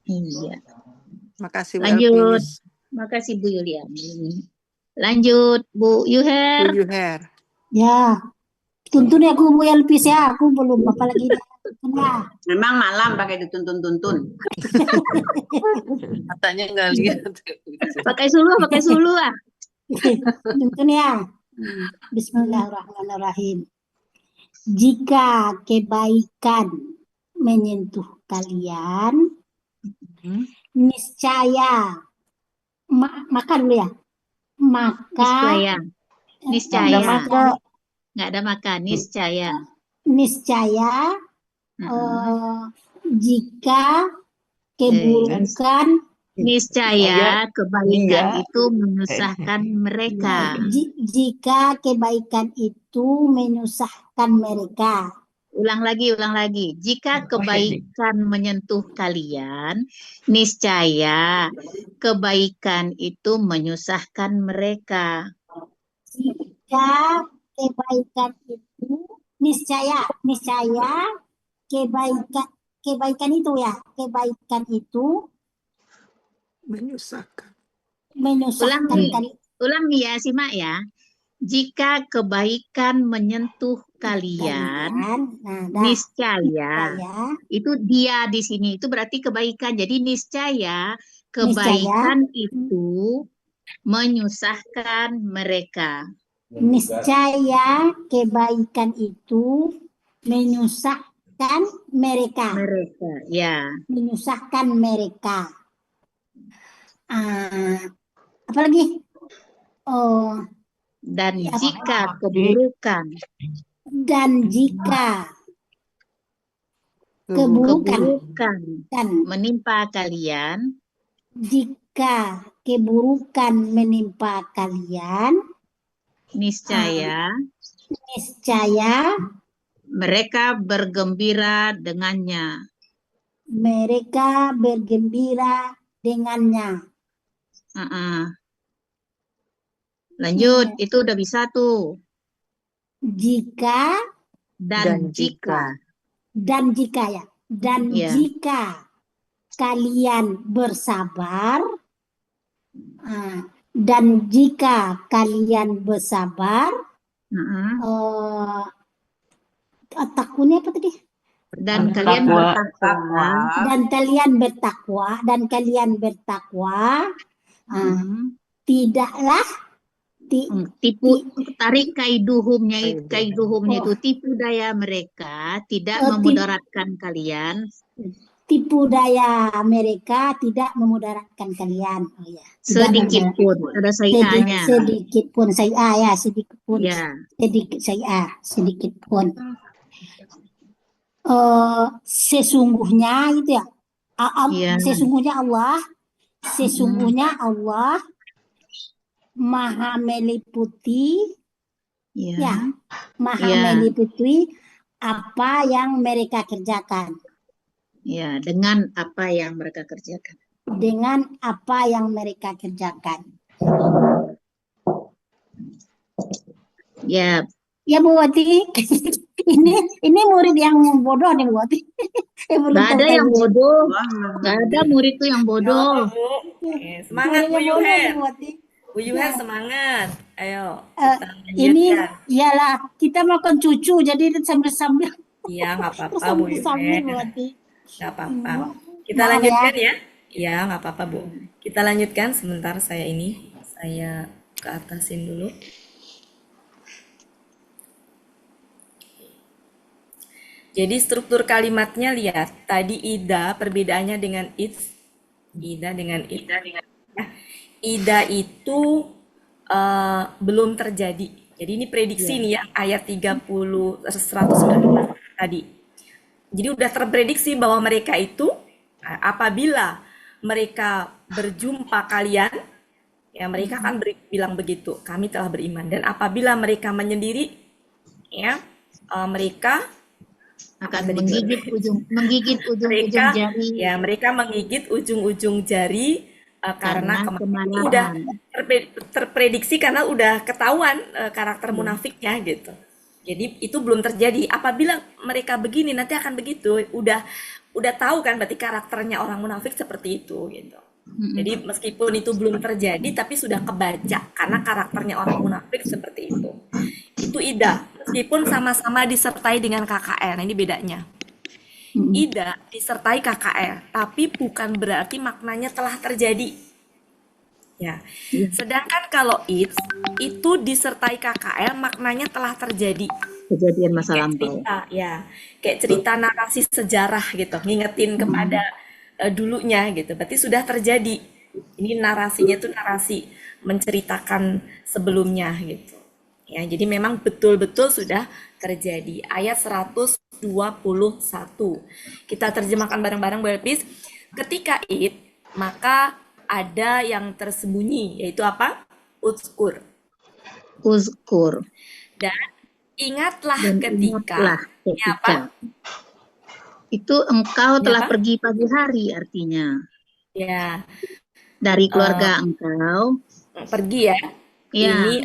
Iya. Makasih. Lanjut. Makasih Bu Yuliani. Lanjut Bu Yuher. Ya, tuntun ya aku Bu Elvis ya, aku belum apa lagi. Memang malam pakai dituntun-tuntun. Katanya nggak lihat. Pakai sulu ah. Tuntun ya. Bismillahirrahmanirrahim. Jika kebaikan menyentuh kalian, Hmm. niscaya maka dulu ya. Maka Niscaya. eh, Niscaya. maka Nggak ada maka. Niscaya. niscaya jika keburukan Niscaya kebaikan Dia. itu menyusahkan mereka. jika kebaikan itu menyusahkan mereka. Ulang lagi. Jika kebaikan menyentuh kalian, niscaya kebaikan itu menyusahkan mereka. Jika kebaikan itu niscaya kebaikan itu ya, kebaikan itu Menyusahkan. menyusahkan kalian. Ulang nih ya, simak ya. Jika kebaikan menyentuh kalian, Nah, niscaya itu dia di sini itu berarti kebaikan. Jadi niscaya kebaikan itu menyusahkan mereka. Niscaya kebaikan itu menyusahkan mereka. Ya. Menyusahkan mereka. Apalagi? Oh, Dan ya, jika keburukan menimpa kalian, jika keburukan menimpa kalian, niscaya mereka bergembira dengannya. Mereka bergembira dengannya. Lanjut, itu udah bisa tuh. Jika Dan jika ya. Dan jika kalian bersabar, dan jika kalian bersabar, takutnya apa tadi? Dan kalian bertakwa. Dan kalian bertakwa, tidaklah tarik kaiduhumnya itu tipu daya mereka tidak memudaratkan kalian. Tipu daya mereka tidak memudaratkan kalian. Oh ya. Sedikit pun ada saya-nya. Sedikit pun saya ya, sedikit pun. Ya. Sedikit pun. Sesungguhnya gitu ya. Sesungguhnya Allah Maha meliputi meliputi apa yang mereka kerjakan. Ya, dengan apa yang mereka kerjakan. Ya. Ya Bu Wati, ini murid yang bodoh nih Bu Wati. Gak ada yang bodoh. Gak ada murid tuh yang bodoh. Semangat Bu Yuher. Bu Yuher semangat. Ayo. Ini iyalah kita makan cucu jadi sambil-sambil. Iya nggak apa-apa Bu Yuher. Nggak apa-apa. Kita Maaf lanjutkan ya. Iya nggak apa-apa Bu. Kita lanjutkan sebentar saya ke atasin dulu. Jadi struktur kalimatnya lihat. Tadi ida perbedaannya dengan it's. Ida dengan it. Ida itu belum terjadi. Jadi ini prediksi nih ya ayat 119 tadi. Jadi udah terprediksi bahwa mereka itu apabila mereka berjumpa kalian, ya mereka akan bilang begitu, kami telah beriman. Dan apabila mereka menyendiri, ya mereka akan menggigit ujung-ujung jari. Ya, mereka menggigit ujung-ujung jari karena kemarahan. Udah terprediksi karena udah ketahuan karakter munafiknya gitu. Jadi itu belum terjadi. Apabila mereka begini nanti akan begitu. Udah tahu kan berarti karakternya orang munafik seperti itu gitu. Jadi meskipun itu belum terjadi tapi sudah kebaca karena karakternya orang munafik seperti itu. Itu ida. Meskipun sama-sama disertai dengan KKR. Nah, ini bedanya. Ida disertai KKR, tapi bukan berarti maknanya telah terjadi. Ya. Sedangkan kalau it's itu disertai KKR maknanya telah terjadi. kejadian masa kayak lampau. cerita ya, kayak cerita narasi sejarah gitu, ngingetin kepada dulunya gitu. Berarti sudah terjadi. Ini narasinya tuh narasi menceritakan sebelumnya gitu. Ya, jadi memang betul-betul sudah terjadi. Ayat 121. Kita terjemahkan bareng-bareng Bu Elpis. Ketika id, maka ada yang tersembunyi, yaitu apa? Uzkur. Uzkur. Dan ingatlah Dan ketika. ingatlah Ini apa? ketika. Itu engkau Ini telah apa? pergi pagi hari artinya. Ya, Dari keluarga engkau. pergi ya. Ya, Ini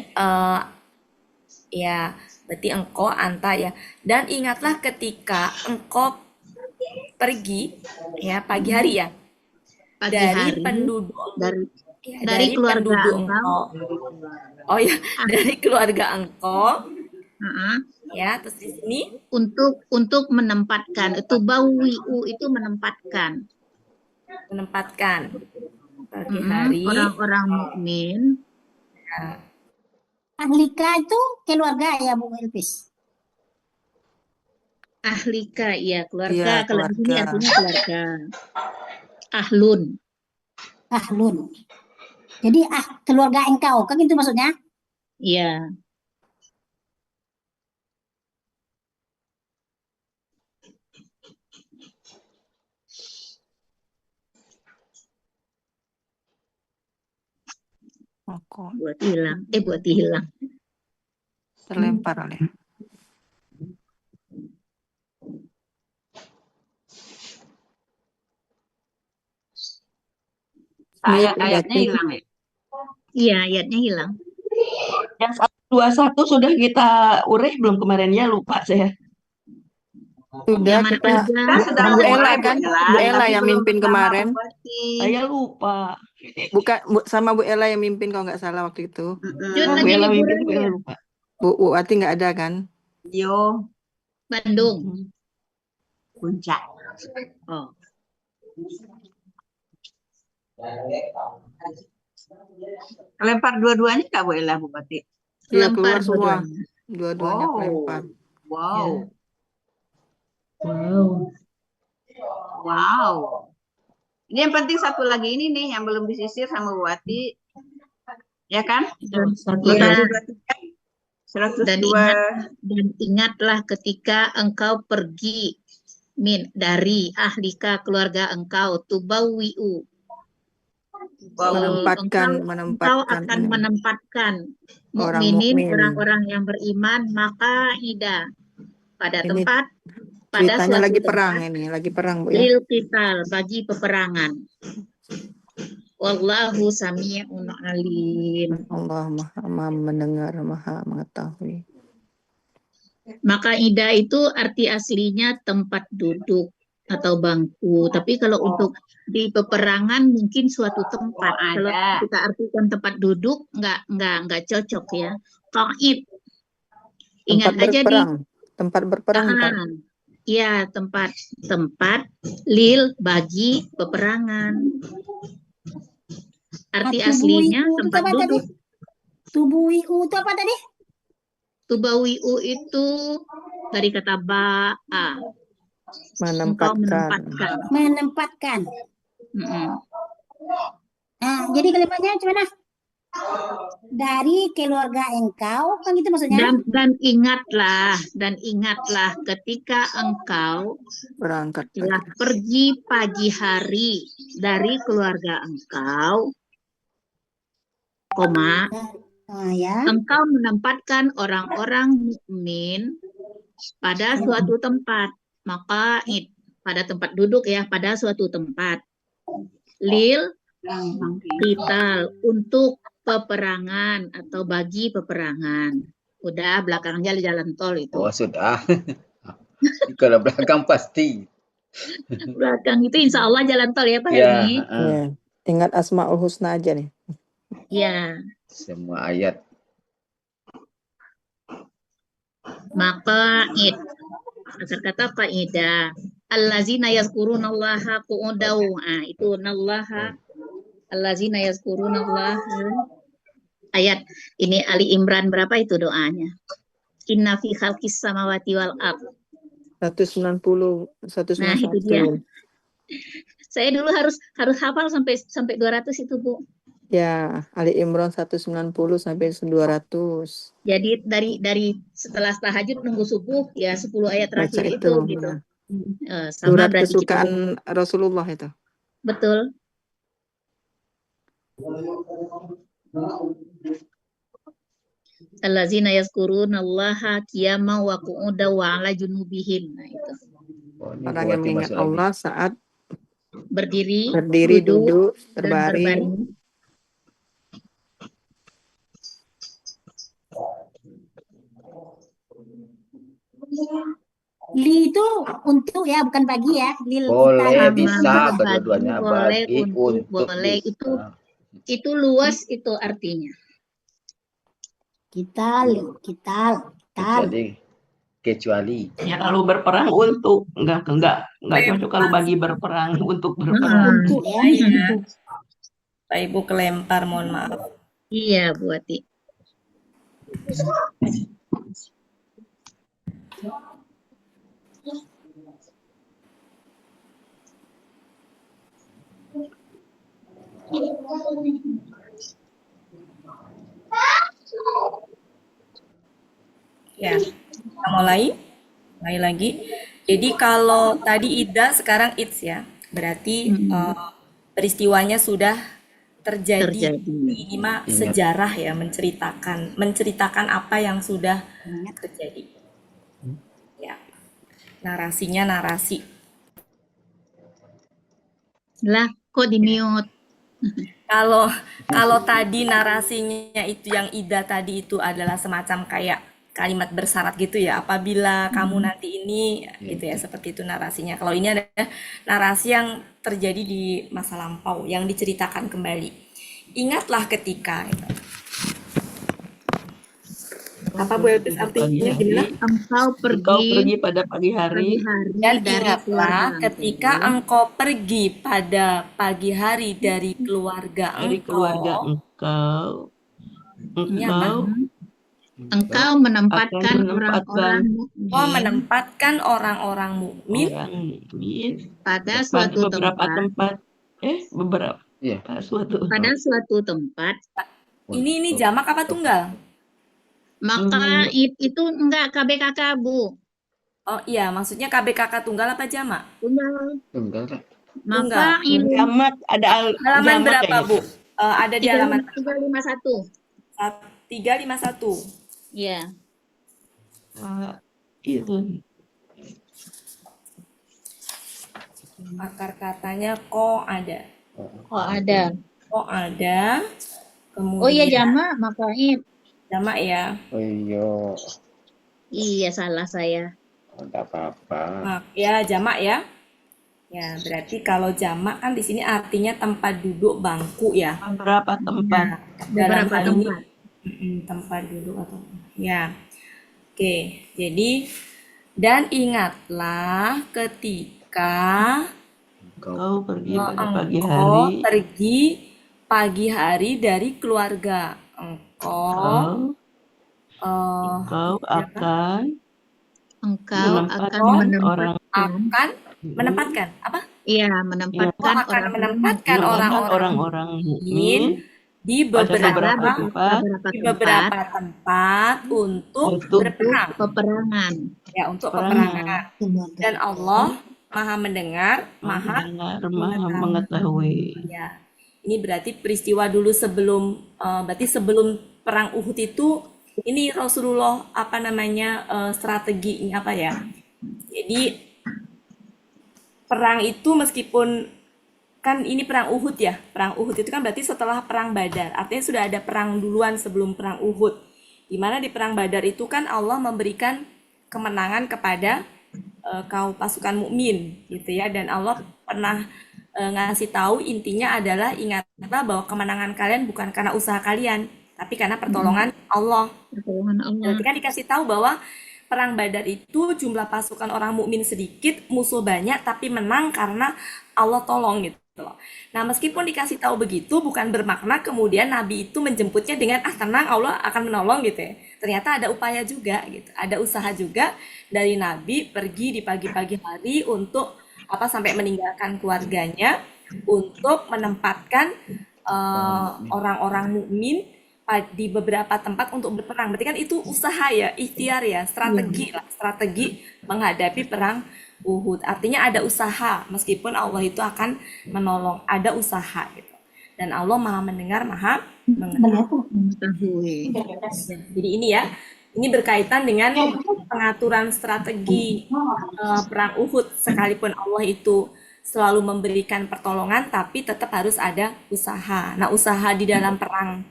ya, berarti engkau anta ya. Dan ingatlah ketika engkau pergi ya pagi hari ya pagi dari hari penduduk dari ya, dari keluarga penduduk engkau. Oh ya, dari keluarga engkau Heeh. ya. Terus di sini Untuk menempatkan itu bawiu itu menempatkan pagi hari. orang-orang mukmin. Ahlika itu keluarga ya Bu Elpis. Ahlika, ya keluarga. Iya, Kalau di sini keluarga. artinya keluarga. Ahlun. Ahlun. Jadi keluarga engkau, kan itu maksudnya? Ya. Kok Buat hilang. terlempar oleh. Ayatnya hilang ya. Iya, ayatnya hilang. Yang 121 sudah kita urai belum kemarin ya, lupa saya. Sudah Yang mana kita aja? sudah Bu Ella mulai, kan, Bu Ella, Bu Ella tapi yang belum mimpin bersama kemarin. Bu Bati. Saya lupa. Bukan sama Bu Ella yang mimpin kalau nggak salah waktu itu. Jun Bu lagi Ella liburan mimpin, Bu Ella ya? lupa. Bu Ati nggak ada kan? Yo, Bandung. puncak. Oh. Lempar dua-duanya Kak Bu Ella, Bu Bati? Iya, Lempar keluar semua. dua-duanya. Dua-duanya kelempar. Wow. Wow. Wow. Ini yang penting satu lagi ini nih yang belum disisir sama Bu Wati. Ya kan? Dan, Iya. dan, 102. dan ingatlah ketika engkau pergi dari ahlika keluarga engkau tubawiu. Menempatkan Engkau akan menempatkan mukminin orang-orang yang beriman maka pada ini tempat ceritanya suatu lagi tempat, perang ini, lagi perang Bu ya. lil qital, bagi peperangan. Wallahu sami'un alim. Allah Maha mendengar, Maha mengetahui. Maka ida itu arti aslinya tempat duduk atau bangku. Tapi kalau untuk di peperangan mungkin suatu tempat. Kalau kita artikan tempat duduk nggak cocok ya. Qaid. Ingat Tempat aja berperang. Tempat berperang. Iya, tempat lil bagi peperangan. Arti aslinya tempat duduk. Tubuiu itu apa tadi? Tubawiu itu dari kata ba'a. Menempatkan. Nah, jadi kalimatnya gimana? Dari keluarga engkau, kan itu maksudnya? Dan ingatlah ketika engkau berangkat telah pergi pagi hari dari keluarga engkau, engkau menempatkan orang-orang mukmin pada suatu tempat. Maka pada tempat duduk ya, pada suatu tempat. Lil qital, untuk peperangan atau bagi peperangan. Udah belakangnya jalan tol itu. Oh sudah. Kalau belakang pasti. Belakang itu insya Allah jalan tol ya Pak Ya, ini. Ingat Asmaul Husna aja nih. Ya. Semua ayat. Maka asal kata faedah. Allazina yazkurunallaha qu'udaw. Itu nallaha. Allazina yazkurunallaha. Ayat ini Ali Imran berapa itu doanya? Inna fi khalqis samawati wal ard. 190, Nah, itu dia. 191. Saya dulu harus hafal sampai 200 itu, Bu. Ya, Ali Imran 190 sampai 200. Jadi dari setelah tahajud nunggu subuh ya 10 ayat Baca terakhir itu. itu gitu. Ya. Sama Surat berarti kita kesukaan Rasulullah itu. betul. Allazina yazkurunallaha qiyaman wa qu'udan wa 'ala junubihim. Nah, itu. Oh, ini Orang Bu yang Wati mengingat masuk lagi. Allah saat Berdiri, berdiri, duduk, dan terbaring. Li itu untuk ya, bukan bagi ya. Lil Boleh, kita bisa Sama kedua-duanya. boleh, Bagi, untuk, boleh. bisa. Itu luas itu artinya. kita. Kecuali. Ya kalau berperang untuk enggak cocok kalau bagi berperang untuk berperang. Untuk ya. Iya. Pak Ibu kelempar, mohon maaf. Iya, Bu Ati. Ya, kita mulai lagi. Jadi kalau tadi Ida, sekarang It's ya. Berarti peristiwanya sudah terjadi. Ini mah sejarah ya, menceritakan apa yang sudah terjadi. Ya, narasinya narasi. Lah, kok di-mute? Kalau tadi narasinya itu yang Ida tadi itu adalah semacam kayak kalimat bersyarat gitu ya, apabila kamu nanti ini gitu ya, seperti itu narasinya. Kalau ini ada narasi yang terjadi di masa lampau yang diceritakan kembali. Ingatlah ketika gitu. Apa Bu Elpis artinya gimana? Engkau pergi pada pagi hari Dan ingatlah ketika engkau pergi pada pagi hari dari keluarga engkau. Engkau menempatkan orang-orang mukmin. Menempatkan orang-orang mukmin pada suatu tempat. Pada suatu tempat. Ini jamak apa tunggal? Maka itu enggak KBKK, Bu. Oh iya, maksudnya KBKK tunggal apa jamak? Tunggal. Maka ini jamak ada halaman berapa, Bu? Ada di halaman 351. 351. Iya. Itu. Akar katanya kok ada. Kok ada. Kemudian, oh iya, jamak, makanya. Jamak ya. Oh iya. Iya, salah saya. Enggak apa-apa. Ya, jamak ya. Ya, berarti kalau jamak kan di sini artinya tempat duduk bangku ya. Berapa tempat? Dalam hal ini tempat duduk atau ya. Oke, jadi dan ingatlah ketika Engkau pergi pada pagi hari dari keluarga engkau akan menempatkan apa? Iya, menempatkan orang-orang mukmin di beberapa tempat untuk peperangan. Ya, untuk peperangan. Dan Allah Maha mendengar, Maha mengetahui. Ya. Ini berarti peristiwa dulu sebelum perang Uhud itu ini Rasulullah strateginya apa ya? Jadi perang itu meskipun kan ini perang Uhud ya. Perang Uhud itu kan berarti setelah perang Badar. Artinya sudah ada perang duluan sebelum perang Uhud. Di mana di perang Badar itu kan Allah memberikan kemenangan kepada kaum pasukan mukmin gitu ya, dan Allah pernah ngasih tahu intinya adalah ingatlah bahwa kemenangan kalian bukan karena usaha kalian, tapi karena pertolongan Allah. Berarti kan dikasih tahu bahwa perang Badar itu jumlah pasukan orang mukmin sedikit, musuh banyak, tapi menang karena Allah tolong gitu. loh. Nah, meskipun dikasih tahu begitu, bukan bermakna kemudian Nabi itu menjemputnya dengan tenang, Allah akan menolong gitu ya. Ternyata ada upaya juga gitu, ada usaha juga dari Nabi pergi di pagi-pagi hari untuk sampai meninggalkan keluarganya untuk menempatkan orang-orang mukmin di beberapa tempat untuk berperang. Berarti kan itu usaha ya, ikhtiar ya, strategi lah, strategi menghadapi perang Uhud. Artinya ada usaha, meskipun Allah itu akan menolong, ada usaha gitu. Dan Allah Maha mendengar, Maha mengetahui. Jadi ini ya, ini berkaitan dengan pengaturan strategi perang Uhud, sekalipun Allah itu selalu memberikan pertolongan, tapi tetap harus ada usaha. Nah, usaha di dalam perang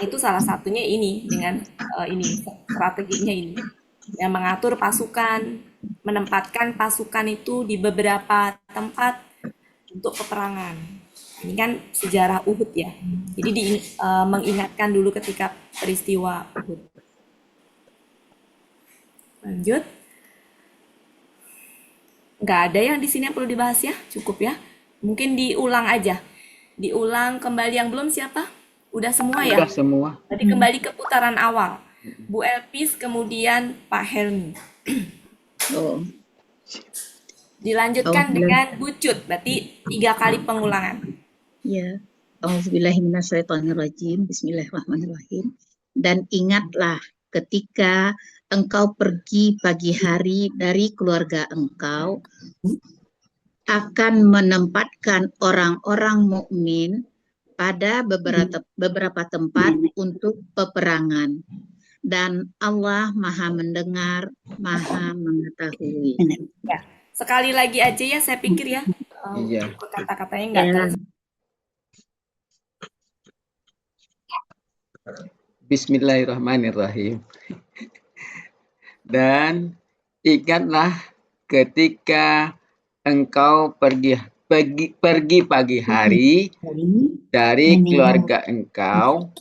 itu salah satunya ini dengan ini strateginya ini, yang mengatur pasukan, menempatkan pasukan itu di beberapa tempat untuk peperangan. Ini kan sejarah Uhud ya. Jadi mengingatkan dulu ketika peristiwa Uhud. Lanjut. Nggak ada yang di sini yang perlu dibahas ya, cukup ya. Mungkin diulang aja. Diulang kembali yang belum siapa? Udah semua ya? Udah semua. Tadi kembali ke putaran awal. Bu Elpis, kemudian Pak Helmi. Dilanjutkan dengan Bu Cut, berarti 3 kali pengulangan. Ya. Auzubillahiminasyaitonirrajim. Bismillahirrahmanirrahim. Dan ingatlah ketika engkau pergi pagi hari dari keluarga engkau, akan menempatkan orang-orang mukmin pada beberapa tempat untuk peperangan. Dan Allah Maha mendengar, Maha mengetahui. Ya. Sekali lagi aja ya, saya pikir ya. Iya. Kata-katanya nggak terlalu. Bismillahirrahmanirrahim. Dan ingatlah ketika engkau pergi pagi hari dari keluarga engkau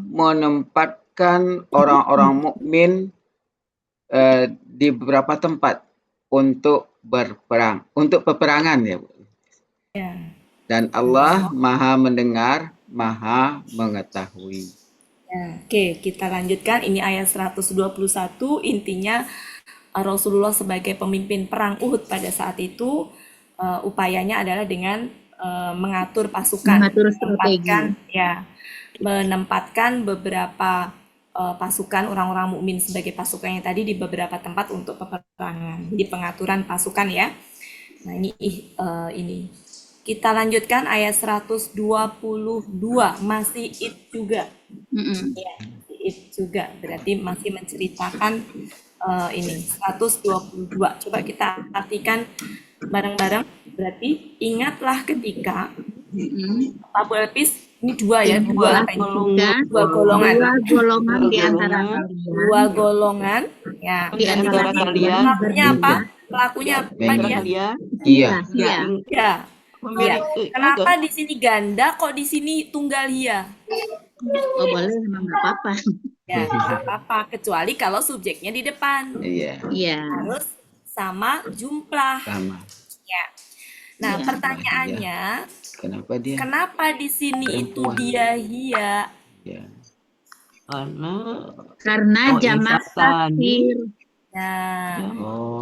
menempatkan orang-orang mukmin di beberapa tempat untuk berperang, untuk peperangan ya, Bu. Ya. Dan Allah Maha mendengar, Maha mengetahui. Ya, oke, kita lanjutkan. Ini ayat 121, intinya Rasulullah sebagai pemimpin perang Uhud pada saat itu upayanya adalah dengan mengatur pasukan, menempatkan beberapa pasukan orang-orang mukmin sebagai pasukan yang tadi di beberapa tempat untuk peperangan. Jadi pengaturan pasukan ya. Nah, ini. Kita lanjutkan ayat 122, masih it juga. Ya, it juga. Berarti masih menceritakan ini 122. Coba kita artikan bareng-bareng. Berarti ingatlah ketika Pak Bu Elpis, ini dua ya, dua golongan di antara kalian. Dua golongan ya. Di antara kalian. Pelakunya apa? Pelakunya apa dia? Iya. Ya. Kenapa di sini ganda, kok di sini tunggal hia? Oh boleh, memang nggak apa-apa. Ya, nggak apa-apa, kecuali kalau subjeknya di depan. Iya. Harus sama jumlah. Sama. Ya. Nah, pertanyaannya, kenapa di sini itu dia hia? Ya. Karena jamak taksir. Nah,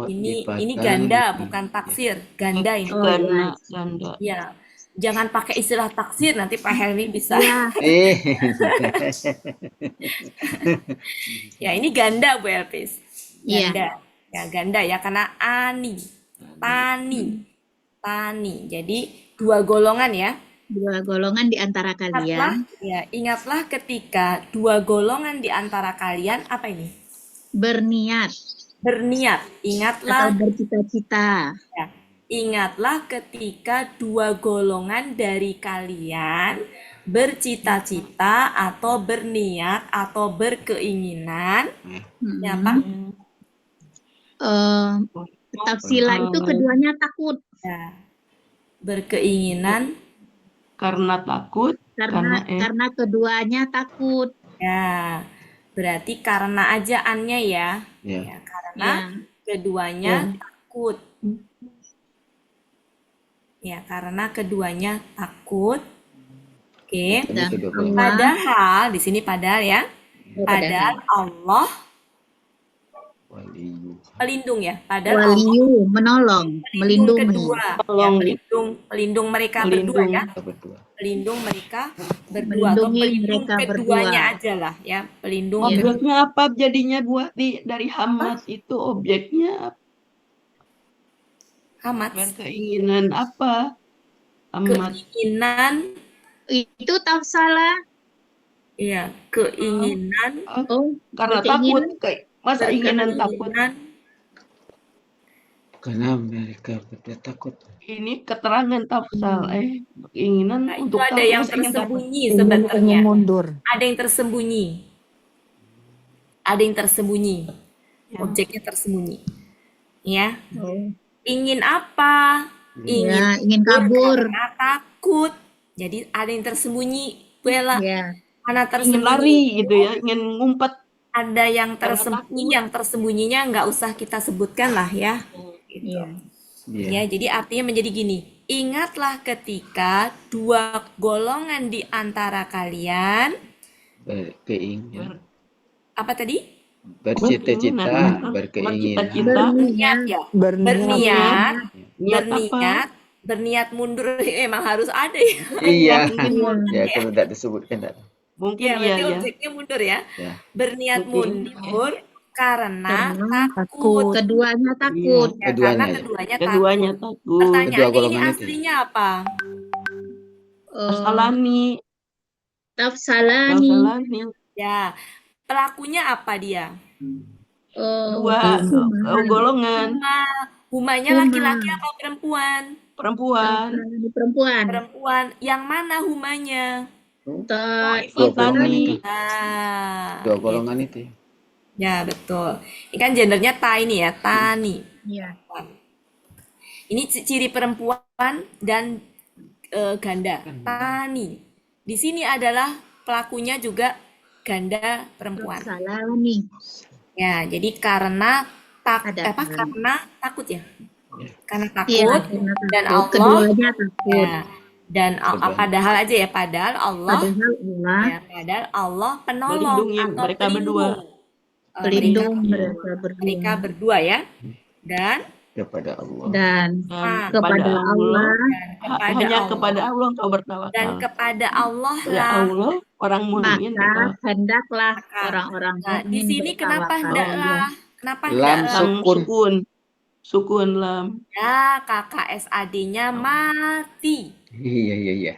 ini ganda bukan taksir, ganda ini. Ganda. Ya, jangan pakai istilah taksir, nanti Pak Helmi bisa. Ya, ini ganda Bu Elpis. Ganda. Ya, ganda ya, karena tani. Jadi dua golongan ya. Dua golongan di antara kalian. Ingatlah ketika dua golongan di antara kalian apa ini? Berniat. Ingatlah. Atau bercita-cita. Ya. Ingatlah ketika dua golongan dari kalian bercita-cita atau berniat atau berkeinginan. Ya, Pak? Tafsila itu keduanya takut. Ya. Berkeinginan karena takut. Karena keduanya takut. Ya. Berarti karena ajaannya ya. Karena keduanya takut. Ya, karena keduanya takut. Oke. Ini Dan kedua Allah, golongan. Padahal di sini padahal ya. oh, Padahal Allah Waliyu. pelindung ya. Padahal Allah waliyu, menolong, pelindung melindungi. kedua. Ya, Tolong pelindung mereka berdua melindung. ya. Kita berdua. Pelindung mereka berdua atau Melindungi pelindung mereka keduanya berdua. aja lah ya. Pelindung Iya. kedua. Objeknya apa jadinya buat dari Hamas itu objeknya Hamas. berkeinginan apa? Hamas Keinginan, Itu tafsalah. ya, keinginan, Oh, karena takut berkeinginan. masa inginan takut keinginan, Karena mereka berdua takut. ini keterangan tafsal keinginan nah, itu untuk ada takut yang masa ingin takut tersembunyi Ingin sebenarnya. mundur. Ada yang tersembunyi. Ada yang tersembunyi. ya. Objeknya tersembunyi. Ya. Oh, Ingin apa? Ingin ya, ingin mundur kabur. karena takut. Jadi ada yang tersembunyi. Bella, Ya, karena Ingin tersembunyi lari gitu ya, ingin ngumpet ada yang karena tersembunyi, takut. yang tersembunyinya nggak usah kita sebutkan lah ya. Gitu. iya. Iya. Ya, jadi artinya menjadi gini. Ingatlah ketika dua golongan di antara kalian, Berkeinginan. apa tadi? Bercita-cita, berkeinginan. bercita-cita, Berniat ya. Berniat. Berniat, niat apa? berniat mundur emang harus ada ya. Iya. Mungkin mun- Ya, kalau tidak disebutkan tidak. mungkin Ya, iya berarti ya. objeknya mundur ya. Ya. Berniat Mungkin. mundur karena Karena takut. keduanya takut. Ya, Keduanya karena ya. keduanya Keduanya takut. takut. Kedua Pertanyaannya ini golongan itu. aslinya apa? Asalani, Tafsalani. Asalani. Ya, pelakunya apa dia? Dua Huma. golongan Humanya Huma. laki-laki atau perempuan? perempuan. Tafsalani perempuan. Perempuan. Yang mana humanya? Dua golongan Tani. itu. Nah, Dua golongan itu. ya betul. Ini kan gendernya ta ini ya, tani. Iya. Ini ciri perempuan dan ganda, tani. Di sini adalah pelakunya juga ganda perempuan. Tafsalani. Ya, jadi karena Ada karena takut ya. Karena Iya, takut karena dan takut. Allah Keduanya takut. ya, dan padahal aja ya, padahal Allah Padahal Allah ya, padahal Allah penolong Melindungi atau mereka berdua. pelindung mereka mereka berdua. berdua ya. Dan Kepada Allah. Dan Dan kepada Allah kepada hanya Allah kepada Allah engkau dan bertawakal. kepada Allah Ya lah. Allah, orang mukmin maka bertawakal. hendaklah Maka. orang-orang Nah, di mukmin sini kenapa bertawakal. hendaklah? Kenapa Lam hendaklah? Lam sukun. sukun. Sukun lam. Ya, KKSAD-nya mati. Iya, iya, iya.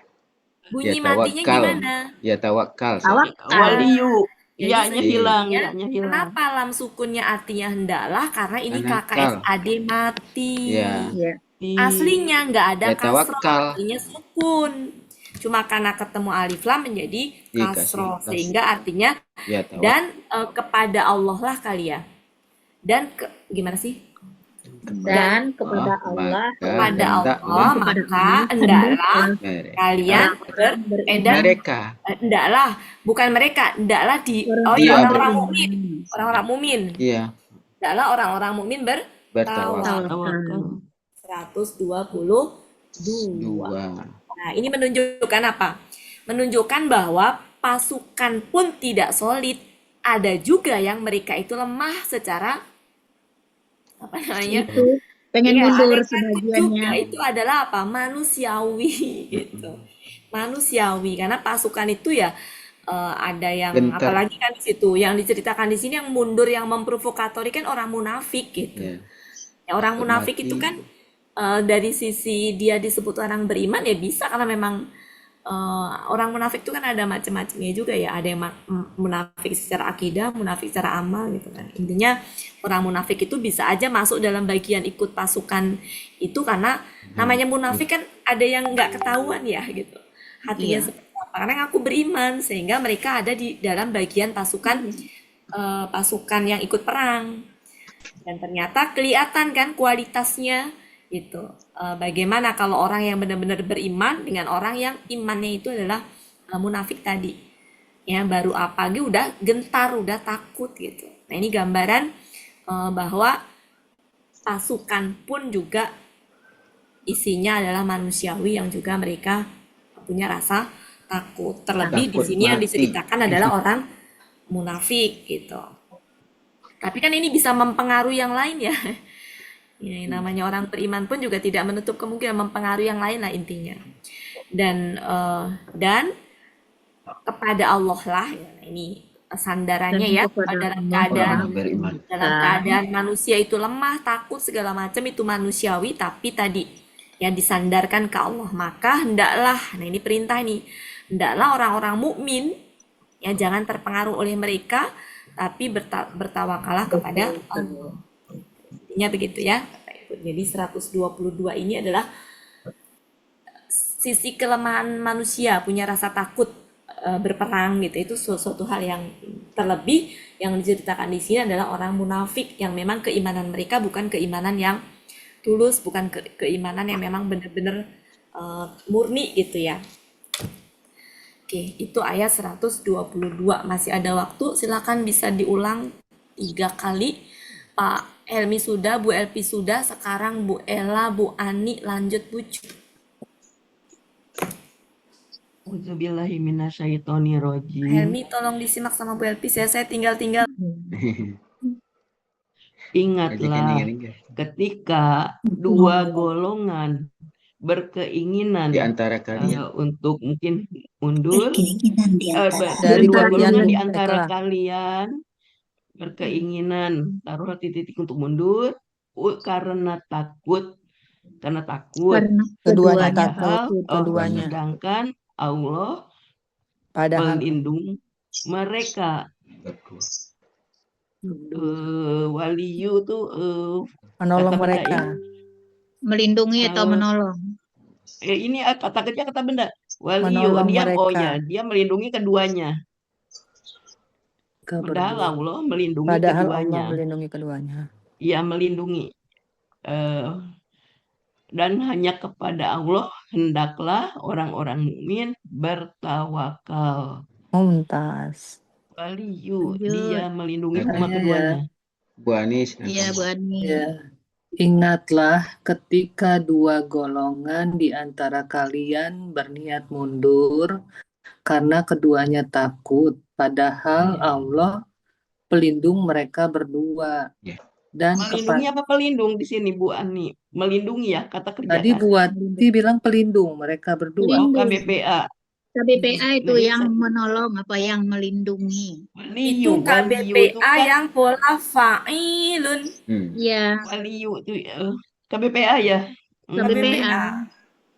Bunyi Ya, matinya tawakal. gimana? Ya, tawakal. Tawakal. Waliyu. Jadi Ianya hilang, sebenarnya ianya hilang. kenapa lam sukunnya artinya hendaklah? Karena ini Karena KKSAD mati. Ya. Ya. Aslinya nggak ada Ya, kasroh, tawakal. artinya sukun. Cuma karena ketemu alif lam menjadi Dikasih kasroh, kasih. sehingga artinya Ya, tawakal. dan kepada Allah lah kali ya. Dan gimana sih? Dan kepada Allah Kepada hendaklah Allah maka hendaklah mereka. kalian beredar Mereka. hendaklah, bukan mereka, hendaklah di Iya, orang-orang betul. mukmin, orang-orang mukmin. Iya, Hendaklah orang-orang mukmin bertawakal. Tawakal. 122. Dua. Nah, ini menunjukkan apa? Menunjukkan bahwa pasukan pun tidak solid. Ada juga yang mereka itu lemah secara apa namanya? itu pengen Iya, mundur ada yang takut juga. sebagiannya. Itu adalah apa? Manusiawi gitu. Manusiawi karena pasukan itu ya ada yang Gentar. apalagi kan di situ yang diceritakan di sini yang mundur yang memprovokatori kan orang munafik gitu. Ya. Ya, orang Takut munafik mati. itu kan dari sisi dia disebut orang beriman ya bisa karena memang orang munafik itu kan ada macam-macamnya juga ya. Ada yang munafik secara akidah, munafik secara amal gitu kan. Intinya orang munafik itu bisa aja masuk dalam bagian ikut pasukan itu karena namanya munafik kan ada yang nggak ketahuan ya gitu. Hatinya Iya. seperti apa. Karena ngaku beriman sehingga mereka ada di dalam bagian pasukan pasukan yang ikut perang. Dan ternyata kelihatan kan kualitasnya gitu. Bagaimana kalau orang yang benar-benar beriman dengan orang yang imannya itu adalah munafik tadi. Ya, baru apalagi udah gentar, udah takut gitu. Nah, ini gambaran bahwa pasukan pun juga isinya adalah manusiawi yang juga mereka punya rasa takut. Terlebih di Takut sini yang mati. diceritakan adalah orang munafik gitu. Tapi kan ini bisa mempengaruhi yang lain ya. Ya, namanya orang beriman pun juga tidak menutup kemungkinan mempengaruhi yang lain lah intinya. Dan kepada Allah lah ya, ini sandarannya ya, dalam keadaan Orang beriman. dalam keadaan manusia itu lemah, takut segala macam itu manusiawi, tapi tadi yang disandarkan ke Allah, maka hendaklah, nah ini perintah nih, hendaklah orang-orang mukmin ya jangan terpengaruh oleh mereka, tapi bertawakalah kepada Allah. Intinya begitu ya. Jadi 122 ini adalah sisi kelemahan manusia, punya rasa takut berperang gitu. Itu suatu hal yang terlebih yang diceritakan di sini adalah orang munafik yang memang keimanan mereka bukan keimanan yang tulus, bukan keimanan yang memang benar-benar murni gitu ya. Oke, itu ayat 122. Masih ada waktu, silakan bisa diulang 3 kali. Pak Helmi sudah, Bu Elpi sudah, sekarang Bu Ella, Bu Ani, lanjut Bu Cu. Auzubillahiminasyaitonirrajim. Helmi tolong disimak sama Bu Elpi, saya tinggal-tinggal. Ingatlah ketika dua golongan berkeinginan Di antara kalian. untuk mungkin mundur, Dari dua kalian golongan dan di antara mereka. kalian berkeinginan taruh titik-titik untuk mundur karena takut Keduanya padahal takut, keduanya. sedangkan Allah Padahal melindungi mereka. Waliyu tuh menolong kata benda mereka. Melindungi atau menolong. ini kata kerja kata benda. Waliyu Menolong dia mereka. dia melindungi keduanya. Padahal Allah melindungi Padahal keduanya. Allah melindungi keduanya. Ia melindungi. Dan hanya kepada Allah hendaklah orang-orang mukmin bertawakal. Mumtaz. Waliyu Lanjut. dia melindungi Katanya cuma keduanya. Bu Anis. Iya, Bu Ani. Ya, ingatlah ketika dua golongan di antara kalian berniat mundur karena keduanya takut, padahal Allah pelindung mereka berdua. Ya. Dan Melindungi apa pelindung di sini Bu Ani? Melindungi ya kata kerja. tadi Bu Wati bilang pelindung mereka berdua. Oh, Pelindung. KBPA. KBPA itu Nah, yang menolong apa yang melindungi. Waliyu, Itu waliyu itu KBPA kan yang pola fa'ilun. Iya, waliyu itu KBPA ya. KBPA.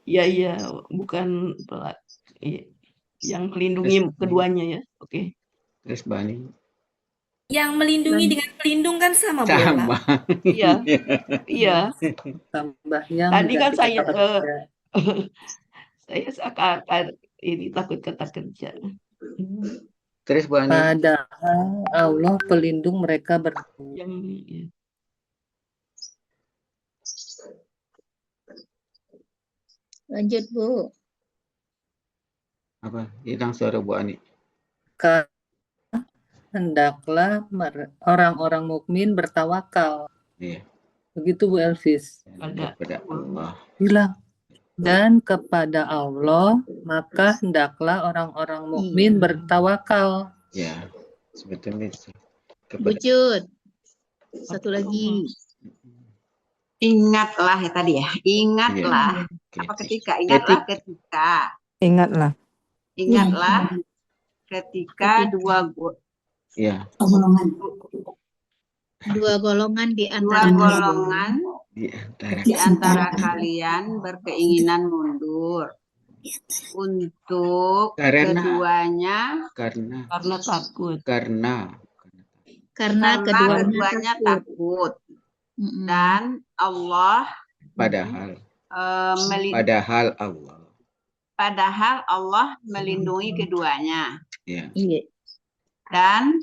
Iya, bukan yang melindungi keduanya ya. Oke. Terus Bu Ani. Yang melindungi dengan pelindung kan sama Bu Ella. Sama. Iya. Tambah yang Tadi kan diganti saya kata kerja. saya seakan ini takut kata kerja. Terus Bu Ani. Padahal Allah pelindung mereka berdua. Yang Lanjut, Bu. Apa? Hilang suara Bu Ani. Hendaklah orang-orang mukmin bertawakal. Iya. Begitu Bu Elvis. Kepada Allah. Bilang. Dan kepada Allah, maka hendaklah orang-orang mukmin bertawakal. Ya, sebetulnya itu. Bu Cut. Satu lagi. Ingatlah ya tadi ya. Ingatlah. Iya. Apa ketika? Ingatlah ketika. Ingatlah. Ingatlah ketika Ya. Dua golongan di dua antara golongan Di antara di antara kalian berkeinginan mundur untuk Karena- keduanya karena takut. karena karena keduanya takut Mm-mm. dan Allah padahal padahal Allah melindungi keduanya ya. Iya. dan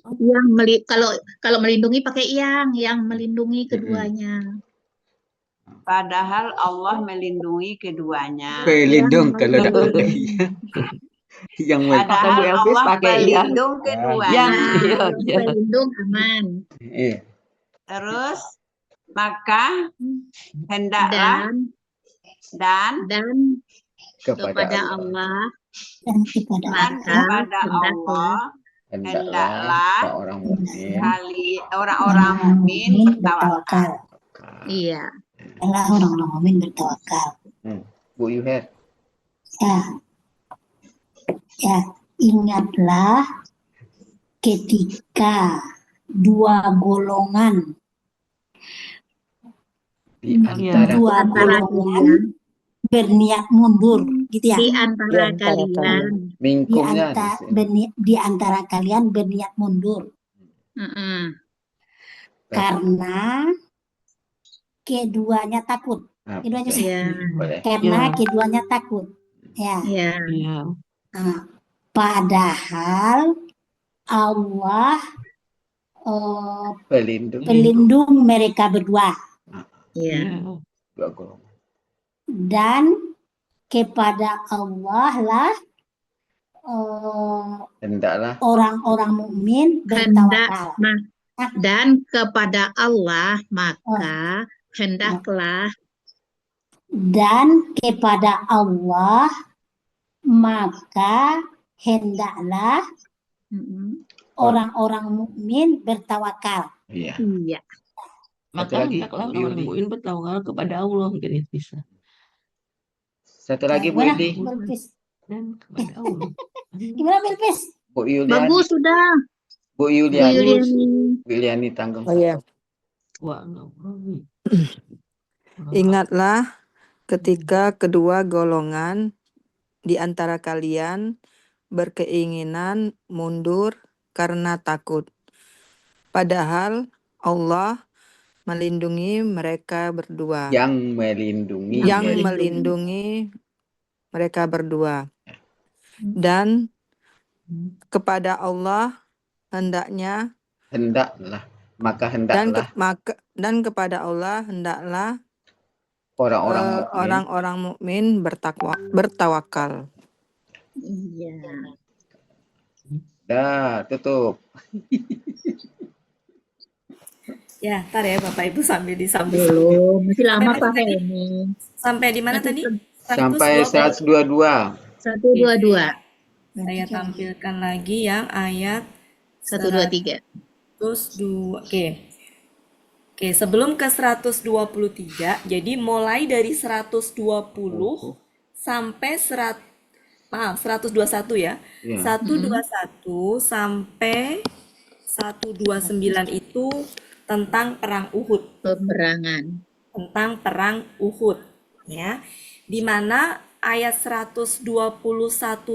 Kalau melindungi pakai yang melindungi keduanya. padahal Allah melindungi keduanya. Pelindung kalau tak pakai yang Padahal Bu Elvis Allah pakai pelindung keduanya. Iya. Pelindung aman. Terus maka hendaklah Dan dan kepada Allah, dan kepada dan kepada Allah hendaklah hendaklah orang mukmin orang-orang mukmin bertawakal. iya, Allah orang-orang mukmin bertawakal. Bu Yuher. Ya, ingatlah ketika dua golongan Di antara berniat mundur, gitu ya. di antara kalian. Mingkumnya Di antara kalian berniat mundur. Karena keduanya takut. Keduanya sih. Karena keduanya takut. Ya. Padahal Allah pelindung mereka berdua. Dan kepada Allah lah hendaklah orang-orang mukmin bertawakal. Dan kepada Allah maka hendaklah. Dan kepada Allah maka hendaklah orang-orang mukmin bertawakal. Iya. Maka hendaklah orang mukmin bertawakal kepada Allah, mungkin bisa. Satu lagi Bu Yudi. Dan kepada Allah. Gimana Bilpis? Bu Yuliani. Bagus sudah. Bu Yuliani tanggung. Oh ya. Ingatlah ketika kedua golongan di antara kalian berkeinginan mundur karena takut. Padahal Allah melindungi mereka berdua. Yang melindungi mereka berdua. Dan kepada Allah hendaklah kepada Allah hendaklah orang-orang mukmin bertawakal. Iya. Dah, tutup. Ya, ntar ya Bapak Ibu sambil disambung. Belum, masih lama Pak Heni. Sampai di mana tadi? Sampai 122. 122. Saya tampilkan lagi yang ayat 123. Oke, sebelum ke 123, jadi mulai dari 120 sampai 121 ya. 121 sampai 129 itu tentang perang Uhud. Tentang perang Uhud ya. Di mana ayat 121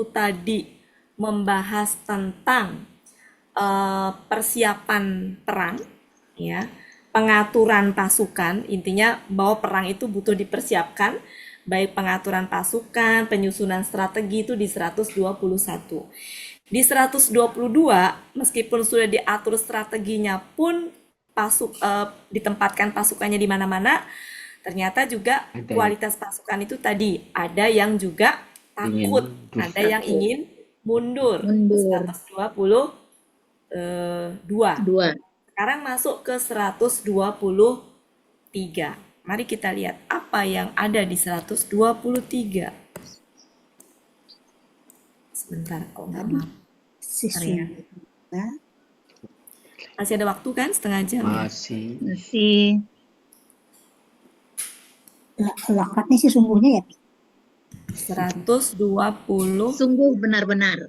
tadi membahas tentang persiapan perang ya, pengaturan pasukan, intinya bahwa perang itu butuh dipersiapkan, baik pengaturan pasukan, penyusunan strategi itu di 121. Di 122 meskipun sudah diatur strateginya pun ditempatkan pasukannya di mana-mana, ternyata juga kualitas pasukan itu tadi ada yang juga takut, ada yang ingin mundur. 122. Sekarang masuk ke 123. Mari kita lihat apa yang ada di 123. Sebentar, kok nggak mau. Masih ada waktu kan? Setengah jam. Masih. Lakatnya sih sungguhnya ya. 120. Sungguh benar-benar.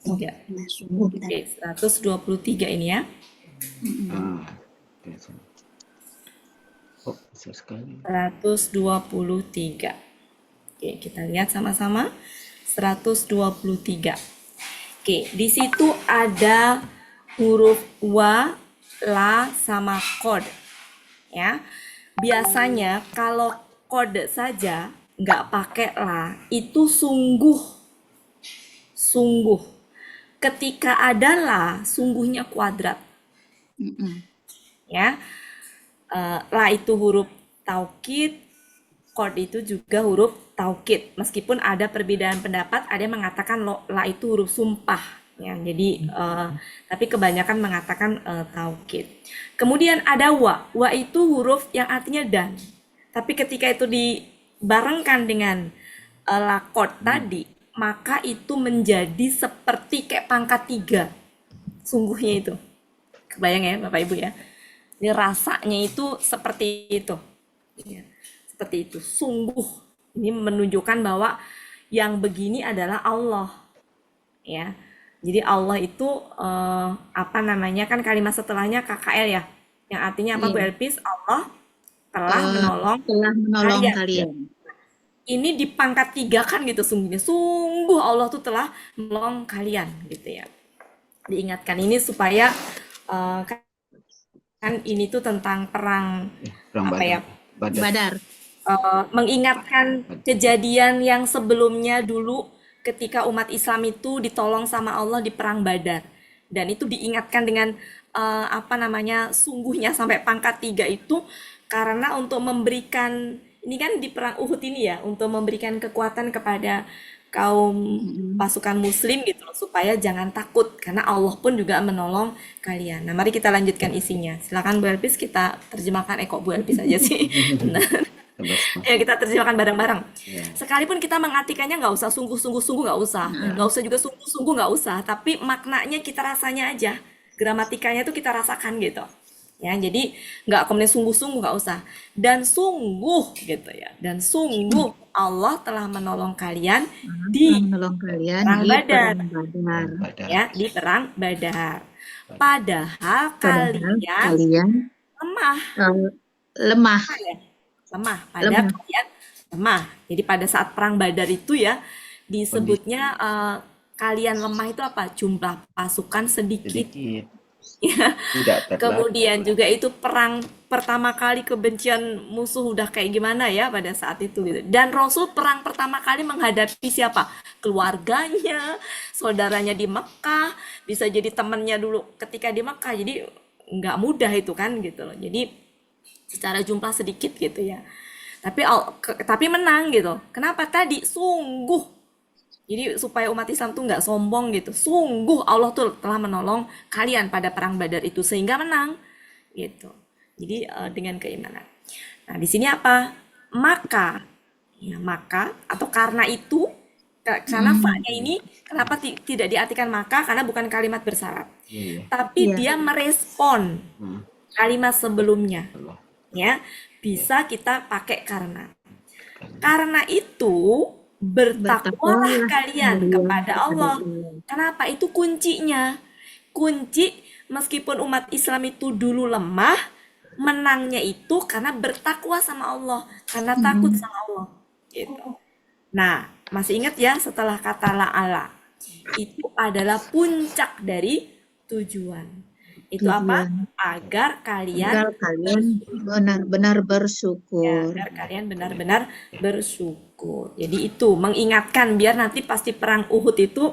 123 ini ya. 123. Oke, kita lihat sama-sama. 123. Oke, di situ ada huruf wa, la, sama kod. Ya, biasanya kalau kode saja nggak pakai la, itu sungguh. Ketika ada la, sungguhnya kuadrat. Ya, la itu huruf taukid, kod itu juga huruf taukid. Meskipun ada perbedaan pendapat, ada yang mengatakan la itu huruf sumpah. Ya, jadi tapi kebanyakan mengatakan taukid. Kemudian ada wa itu huruf yang artinya dan. Tapi ketika itu barengkan dengan lakot tadi, maka itu menjadi seperti kayak pangkat 3 sungguhnya itu. Kebayang ya Bapak Ibu ya. Ini rasanya itu seperti itu. Ya, seperti itu. Sungguh. Ini menunjukkan bahwa yang begini adalah Allah. Ya. Jadi Allah itu apa namanya, kan kalimat setelahnya KKL ya. Yang artinya apa Bu Iya. Elpis? Allah telah menolong Telah menolong kalian. kalian. Ini di pangkat 3 kan gitu sungguhnya. Sungguh Allah tuh telah menolong kalian gitu ya. Diingatkan ini supaya kan ini tuh tentang perang Perang apa ya, Badar. Badar. mengingatkan kejadian yang sebelumnya dulu ketika umat Islam itu ditolong sama Allah di perang Badar, dan itu diingatkan dengan apa namanya, sungguhnya sampai pangkat 3 itu karena untuk memberikan, ini kan di perang Uhud ini ya, untuk memberikan kekuatan kepada kaum pasukan muslim gitu loh, supaya jangan takut karena Allah pun juga menolong kalian. Nah, mari kita lanjutkan isinya. Silakan Bu Elpis, kita terjemahkan. Kok Bu Elpis aja sih? Ya, kita terjemahkan bareng-bareng. Sekalipun kita mengartikannya nggak usah sungguh-sungguh nggak usah, nggak usah juga sungguh-sungguh nggak usah, tapi maknanya kita rasanya aja, gramatikanya tuh kita rasakan gitu. Ya, jadi nggak kemudian sungguh-sungguh nggak usah. Dan sungguh gitu ya. Dan sungguh Allah telah menolong kalian di Menolong kalian perang di Badar. perang Badar. Ya, di perang Badar. Padahal Padahal kalian kalian lemah. lemah. Lemah. Padahal Lemah. kalian lemah. Jadi pada saat perang Badar itu ya disebutnya kalian lemah itu apa? Jumlah pasukan sedikit. Ya. Tidak terlalu. Kemudian juga itu perang pertama kali, kebencian musuh udah kayak gimana ya pada saat itu gitu. Dan Rasul perang pertama kali menghadapi siapa? Keluarganya, saudaranya di Mekah, bisa jadi temannya dulu ketika di Mekah. Jadi nggak mudah itu kan gitu loh. Jadi secara jumlah sedikit gitu ya. Tapi menang gitu. Kenapa tadi? Sungguh. Jadi supaya umat Islam tuh nggak sombong gitu. Sungguh Allah tuh telah menolong kalian pada perang Badar itu sehingga menang gitu. Jadi dengan keimanan. Nah, di sini apa? Maka ya, maka atau karena itu, karena fa-nya ini kenapa tidak diartikan maka, karena bukan kalimat bersyarat. Tapi dia merespon kalimat sebelumnya. Ya, bisa kita pakai karena. Karena itu bertakwalah kalian kepada Allah. Kenapa? Itu kuncinya. Kunci meskipun umat Islam itu dulu lemah, menangnya itu karena bertakwa sama Allah, karena takut sama Allah. Gitu. Nah, masih ingat ya setelah kata la'ala, itu adalah puncak dari tujuan. Itu apa? Agar kalian benar-benar bersyukur. Ya, agar kalian benar-benar bersyukur. Jadi itu mengingatkan biar nanti pasti perang Uhud itu,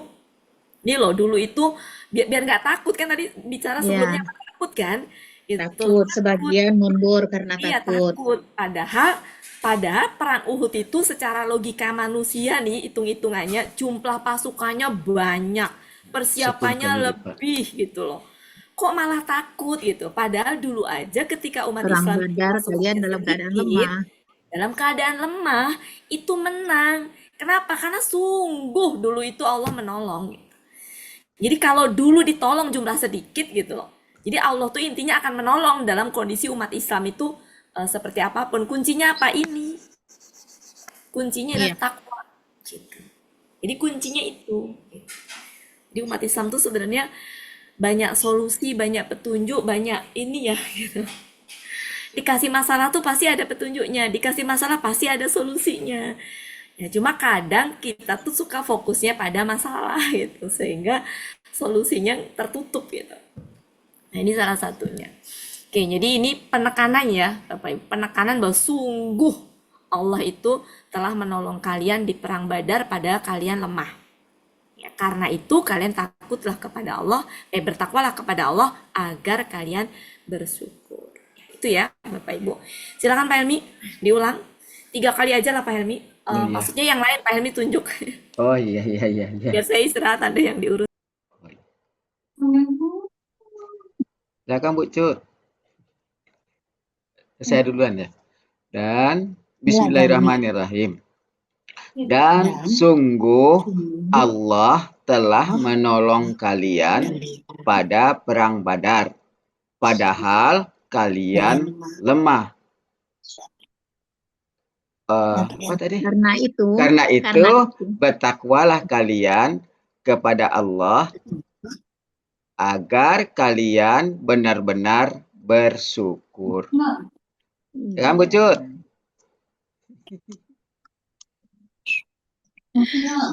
ini loh dulu itu biar nggak takut kan, tadi bicara sebelumnya takut kan? Itu Takut, sebagian mundur karena iya, takut. Padahal perang Uhud itu secara logika manusia nih, hitung-hitungannya jumlah pasukannya banyak, persiapannya lebih gitu loh. Kok malah takut gitu? Padahal dulu aja ketika umat Perang Islam Badar kalian dalam keadaan lemah. Dalam keadaan lemah itu menang. Kenapa? Karena sungguh dulu itu Allah menolong. Jadi kalau dulu ditolong jumlah sedikit gitu loh. Jadi Allah tuh intinya akan menolong dalam kondisi umat Islam itu seperti apapun. Kuncinya apa? Ini. Kuncinya adalah takwa. Gitu. Jadi kuncinya itu. Jadi umat Islam tuh sebenarnya banyak solusi, banyak petunjuk, banyak ini ya gitu. Dikasih masalah tuh pasti ada petunjuknya, dikasih masalah pasti ada solusinya. Ya cuma kadang kita tuh suka fokusnya pada masalah gitu, sehingga solusinya tertutup gitu. Nah, ini salah satunya. Oke, jadi ini penekanan ya, Bapak Ibu, penekanan bahwa sungguh Allah itu telah menolong kalian di perang Badar pada kalian lemah. Ya, karena itu kalian takutlah kepada Allah, bertakwalah kepada Allah agar kalian bersyukur. Itu ya Bapak Ibu. Silakan Pak Helmi diulang 3 kali aja lah Pak Helmi. Maksudnya yang lain Pak Helmi tunjuk. Oh iya. Biar saya istirahat, ada yang diurus. Silakan Bu Cut. Saya duluan ya. Dan Bismillahirrahmanirrahim. Dan Dan sungguh sungguh Allah telah Allah menolong kalian kalian pada perang Badar, padahal kalian lemah. Apa tadi? Karena itu, Karena karena itu itu, bertakwalah kalian kepada Allah agar kalian benar-benar bersyukur. Ya kan, Bu Cut?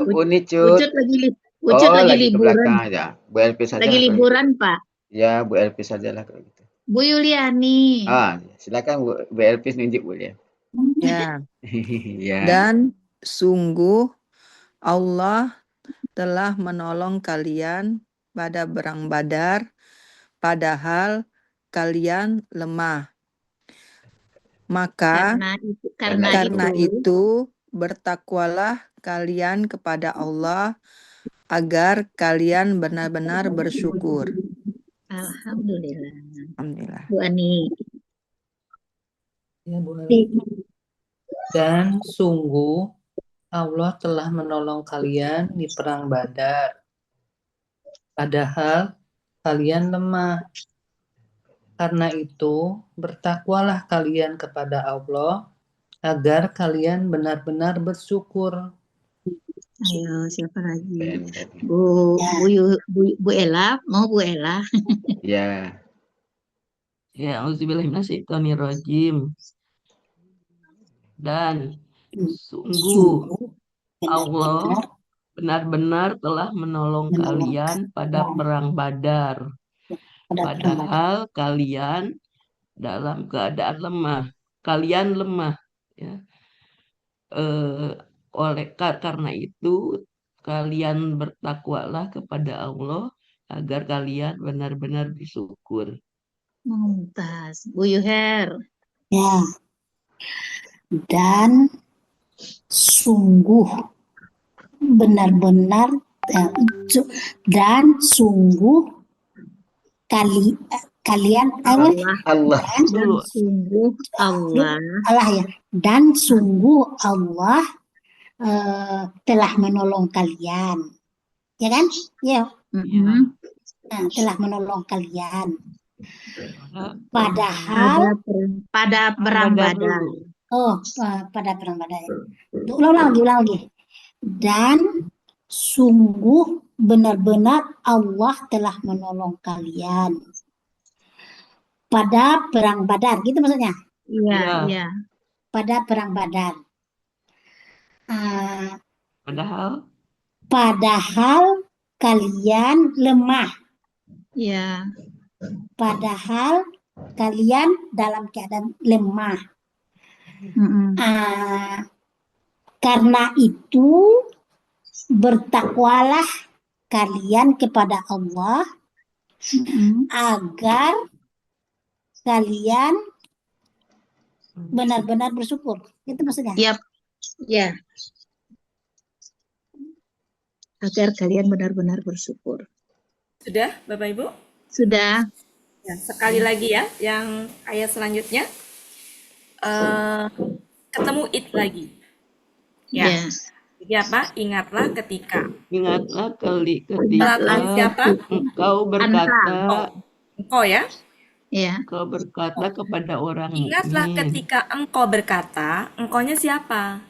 Bu Uni Cut. Ucut lagi Oh, lagi ke liburan, belakang aja. Bu Elvi saja lagi lah kalau gitu. liburan Pak. Ya, Bu Elvi saja lah kalau gitu. Bu Yuliani. Silakan Bu Elvi nunjuk Bu ya. Ya. Ya. Dan sungguh Allah telah menolong kalian pada perang Badar, padahal kalian lemah. Maka karena itu bertakwalah kalian kepada Allah agar kalian benar-benar bersyukur. Alhamdulillah. Alhamdulillah. Bu Ani. Ya, Bu Ani. Dan sungguh Allah telah menolong kalian di perang Badar. Padahal kalian lemah. Karena itu, bertakwalah kalian kepada Allah agar kalian benar-benar bersyukur. Ayo, siapa lagi? Bu Ella, mau Bu Ella? Ya. Ya, auzubillahiminasyaitonirrajim. Dan sungguh Allah benar-benar telah menolong kalian pada perang Badar. Padahal kalian dalam keadaan lemah. Kalian lemah. Ya. Karena itu kalian bertakwalah kepada Allah agar kalian benar-benar bersyukur. Mumtaz. Bu Yuher. Ya. Dan sungguh benar-benar dan sungguh kalian Allah. Dan sungguh Allah. Allah ya. Dan sungguh Allah telah menolong kalian. Ya kan? Ya. Telah menolong kalian. Padahal pada perang Badar. Pada perang Badar. Ulang lagi. Dan sungguh benar-benar Allah telah menolong kalian pada perang Badar, gitu maksudnya? Iya. Pada perang Badar. Padahal kalian lemah. Iya. Padahal kalian dalam keadaan lemah. Karena itu bertakwalah kalian kepada Allah agar kalian benar-benar bersyukur. Itu maksudnya? Ya. Agar kalian benar-benar bersyukur. Sudah, Bapak Ibu? Sudah. Ya, sekali lagi ya, yang ayat selanjutnya. Ketemu it lagi. Ya. Jadi apa? Ingatlah ketika siapa? Engkau berkata. Engkau ya? Ya. Engkau berkata kepada orang Ingatlah mukmin. ketika engkau berkata, engkaunya siapa?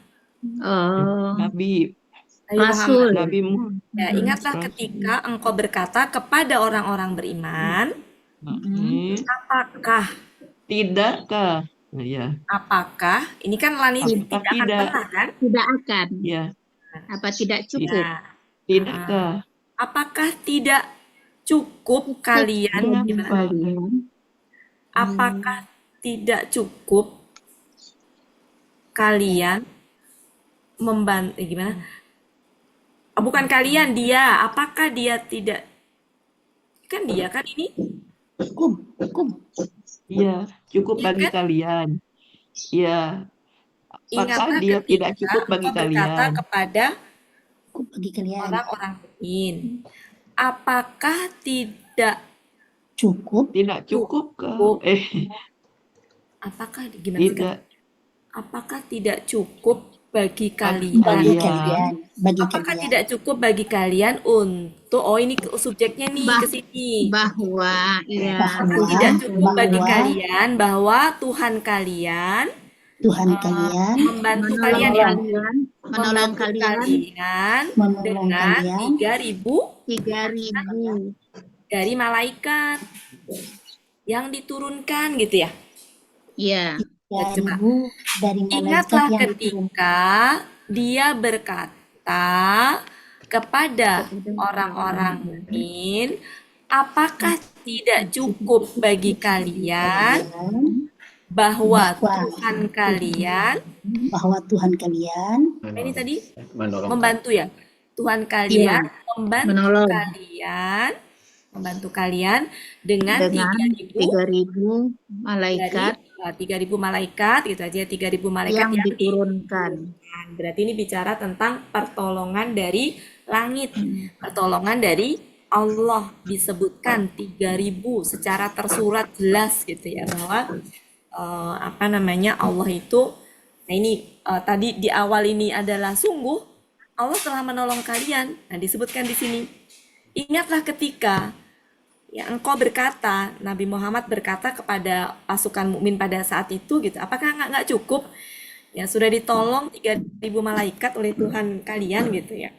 Nabi. Rasul. Nabi Muhammad. Ya, ingatlah ketika engkau berkata kepada orang-orang beriman, apakah? Tidakkah? Ya. Apakah? Ini kan lani tidak akan pernah kan? Tidak akan. Ya. Apa tidak cukup? Ya. Tidakkah? Apakah tidak cukup kalian? Apakah tidak cukup kalian membantu? Gimana? Bukan kalian, dia. Apakah dia tidak? Kan dia kan ini? Iya, cukup bagi kalian. Iya. Apakah dia tidak cukup bagi kalian? Kepada orang-orang mukmin. Apakah tidak cukup? Tidak cukup kah? Apakah gimana? Tidak. apakah tidak cukup bagi Bagi kalian? kalian, bagi Apakah kalian. tidak cukup bagi kalian untuk, oh ini subjeknya nih Bah- ke sini. bahwa ya Apakah Bahwa- tidak cukup bagi bahwa kalian bahwa Tuhan kalian Tuhan kalian membantu kalian ya, menolong membantu kalian kalian menolong dengan kalian 3.000 3.000 dari malaikat yang diturunkan gitu ya. ya. Coba. 3.000 dari malaikat Ingatlah yang ketika dia berkata kepada orang-orang mukmin, apakah tidak cukup bagi kalian bahwa Tuhan kalian, bahwa Tuhan kalian ini tadi Menolong. membantu ya, Tuhan kalian Menolong. membantu kalian dengan 3.000 malaikat 3.000 malaikat gitu aja, 3.000 malaikat yang diturunkan. Berarti ini bicara tentang pertolongan dari langit, pertolongan dari Allah, disebutkan 3.000 secara tersurat jelas gitu ya, bahwa Allah itu, nah ini tadi di awal ini adalah sungguh Allah telah menolong kalian. Nah disebutkan di sini, ingatlah ketika ya engkau berkata, Nabi Muhammad berkata kepada pasukan mukmin pada saat itu gitu, apakah nggak cukup ya sudah ditolong 3.000 malaikat oleh Tuhan kalian gitu ya,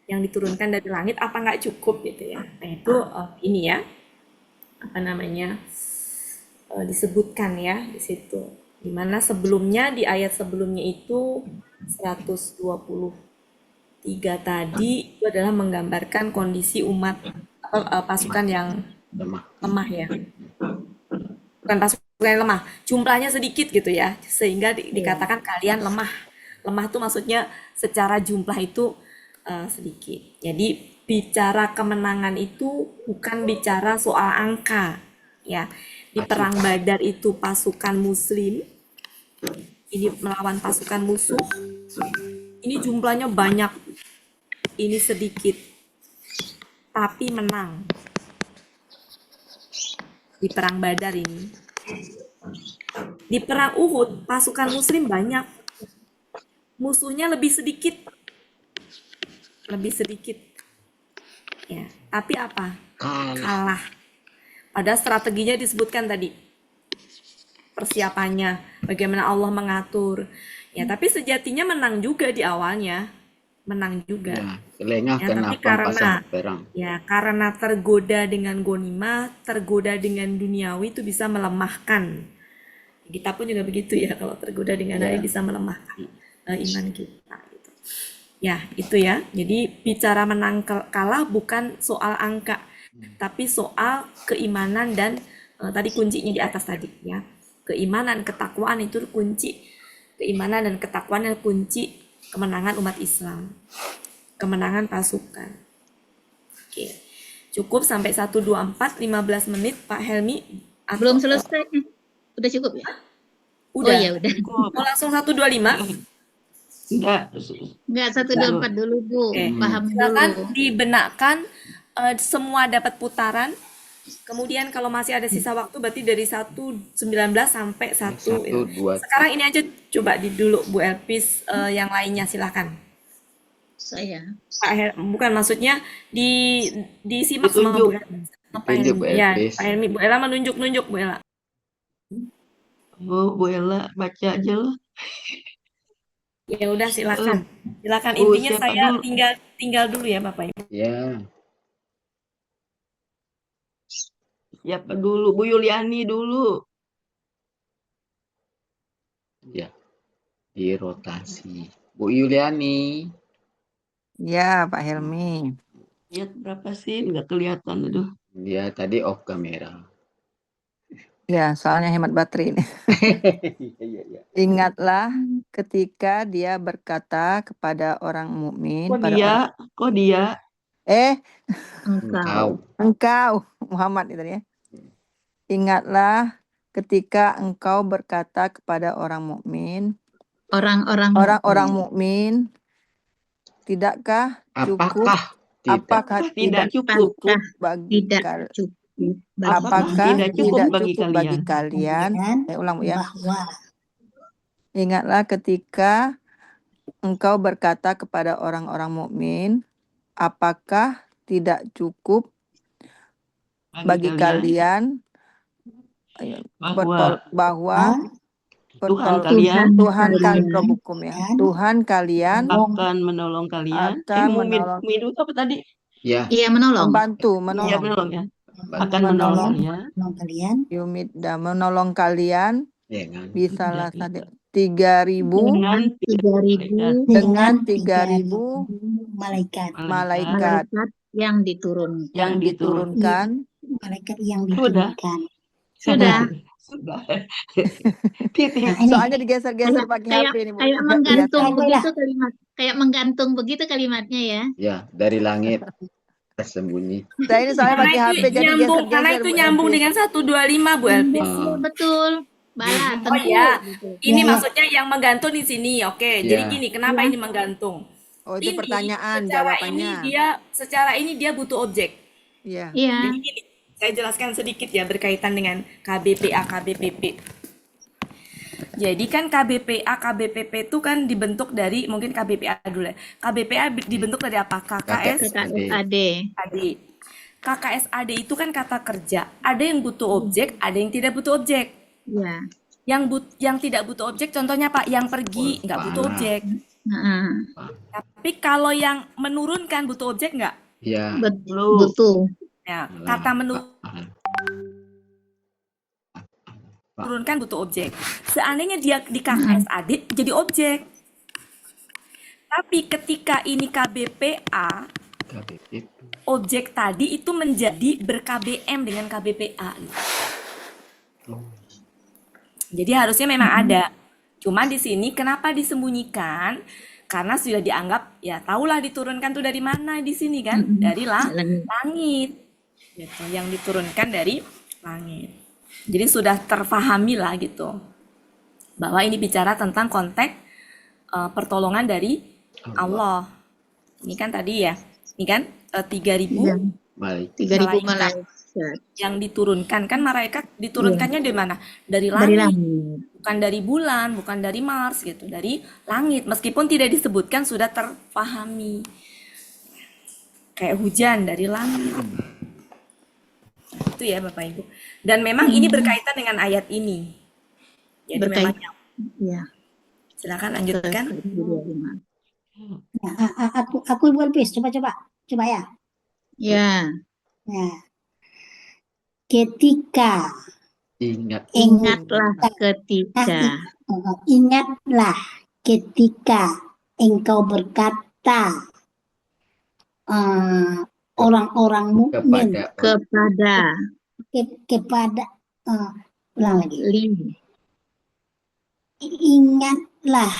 yang diturunkan dari langit, apa nggak cukup gitu ya. Nah itu ini ya disebutkan ya di situ, dimana sebelumnya di ayat sebelumnya itu 123 tadi itu adalah menggambarkan kondisi umat atau pasukan yang lemah ya, bukan pasukan yang lemah, jumlahnya sedikit gitu ya, sehingga dikatakan kalian lemah. Lemah itu maksudnya secara jumlah itu sedikit. Jadi bicara kemenangan itu bukan bicara soal angka ya. Di perang Badar itu pasukan muslim ini melawan pasukan musuh, ini jumlahnya banyak, ini sedikit, tapi menang di perang Badar ini. Di perang Uhud pasukan muslim banyak, musuhnya lebih sedikit ya, tapi apa? Kalah. Padahal strateginya disebutkan tadi, persiapannya, bagaimana Allah mengatur ya, tapi sejatinya menang juga di awalnya, menang juga Lengah ya, karena tapi karena perang. ya karena tergoda dengan gonimah, tergoda dengan duniawi itu bisa melemahkan. Kita pun juga begitu ya, kalau tergoda dengan hari bisa melemahkan iman kita gitu. Ya itu ya, jadi bicara menang kalah bukan soal angka, tapi soal keimanan dan tadi kuncinya di atas tadi ya, keimanan, ketakwaan itu kunci, keimanan dan ketakwaan adalah kunci kemenangan umat Islam, kemenangan pasukan. Oke, cukup sampai 124, 15 menit Pak Helmi. Belum selesai, udah cukup ya? Udah. Oh ya udah. Mau langsung 125? Enggak, 124 dulu Bu, paham silakan dulu. dibenakkan, semua dapat putaran. Kemudian kalau masih ada sisa waktu berarti dari 119 sampai 1. Sekarang ini aja coba dulu Bu Elpis, yang lainnya silakan. Saya. Bukan, maksudnya disimak sama Bu Elpis. Ya, Pak Helmi, Bu Ella menunjuk-nunjuk Bu Ella. Oh, Bu Ella baca aja loh. Ya udah silakan. Silakan, intinya saya dulu? tinggal dulu ya Bapak Ibu. Ya. Siapa dulu? Bu Yuliani dulu. Ya. Dirotasi. Bu Yuliani. Ya, Pak Helmi. Lihat berapa sih? Nggak kelihatan, aduh. Dia tadi off kamera. Ya, soalnya hemat baterai ini. Ingatlah ketika dia berkata kepada orang mukmin. Kok dia? Engkau, Muhammad itu ya. Ingatlah ketika engkau berkata kepada orang mukmin. Orang-orang mukmin. Tidakkah cukup? Apakah tidak cukup bagi kalian? Apakah tidak cukup bagi kalian? Ulang Bu ya. Ingatlah ketika engkau berkata kepada orang-orang mukmin, apakah tidak cukup bagi kalian bahwa Tuhan kalian Tuhan Robukum ya. Tuhan kalian akan menolong kalian. menolong. Mukmin itu apa tadi? Ya. Iya, menolong. Membantu, Iya, menolong. menolong ya. Bantu. Akan menolong kalian. Kalian Menolong kalian Dengan bisalah 3.000 dengan 3.000 malaikat. malaikat yang diturunkan. Malaikat yang Sudah. diturunkan. Sudah. Sudah. Titik. Nah, ini Soalnya digeser-geser pakai HP ini, Bu. Kayak Nggak menggantung kelihatan. begitu kalimat. Kayak menggantung begitu kalimatnya ya. Ya, dari langit tersembunyi. Saya ini soalnya pakai HP jadi karena geser-geser itu Bu nyambung Elvis. dengan 125 Bu Elvis. Betul. Bala, Oh tentu. ya, ini Ya, ya. maksudnya yang menggantung di sini. Oke, jadi Ya. gini, kenapa ini menggantung? Oh, itu Ini pertanyaan secara jawabannya. secara ini dia butuh objek. Iya. Jadi gini, saya jelaskan sedikit ya berkaitan dengan KBPA, KBPP. Jadi kan KBPA, KBPP itu kan dibentuk dari, mungkin KBPA dulu ya. KBPA dibentuk dari apa? KKSAD. KKSAD itu kan kata kerja. Ada yang butuh objek, ada yang tidak butuh objek. Ya. Yang tidak butuh objek contohnya Pak, yang pergi nggak butuh objek. Tapi kalau yang menurunkan butuh objek nggak? Ya. Betul. Ya, kata menurunkan butuh objek. Seandainya dia di KKSAD jadi objek. Tapi ketika ini KBPA, objek tadi itu menjadi ber-KBM dengan KBPA. Jadi harusnya memang ada. Cuma di sini kenapa disembunyikan? Karena sudah dianggap ya tahulah diturunkan tuh dari mana di sini kan? Dari langit. Gitu, yang diturunkan dari langit. Jadi sudah terfahami lah gitu. Bahwa ini bicara tentang konteks pertolongan dari Allah. Ini kan tadi ya. Ini kan 3.000 malaikat yang diturunkan. Kan malaikat diturunkannya dari mana? Dari langit. Bukan dari bulan, bukan dari Mars gitu, dari langit. Meskipun tidak disebutkan sudah terpahami. Kayak hujan dari langit. Itu ya Bapak Ibu. Dan memang ini berkaitan dengan ayat ini. Jadi memang ya. Silakan lanjutkan. Aku Ibu Elvis, coba ya. Ya. Nah, ketika ingatlah ketika engkau berkata orang-orang mukmin kepada ulang lagi. Ingatlah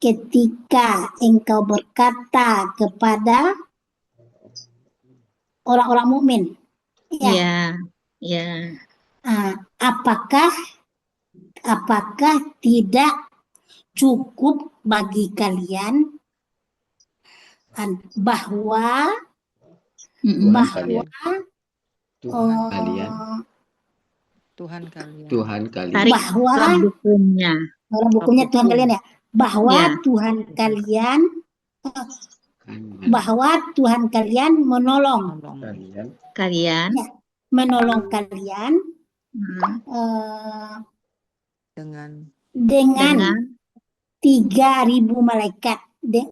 ketika engkau berkata kepada orang-orang mukmin. Ya. Apakah tidak cukup bagi kalian bahwa Tuhan kalian. Bahwa bukunya Tuhan kalian ya. Bahwa Tuhan kalian menolong kalian menolong kalian dengan 3.000 malaikat. Dia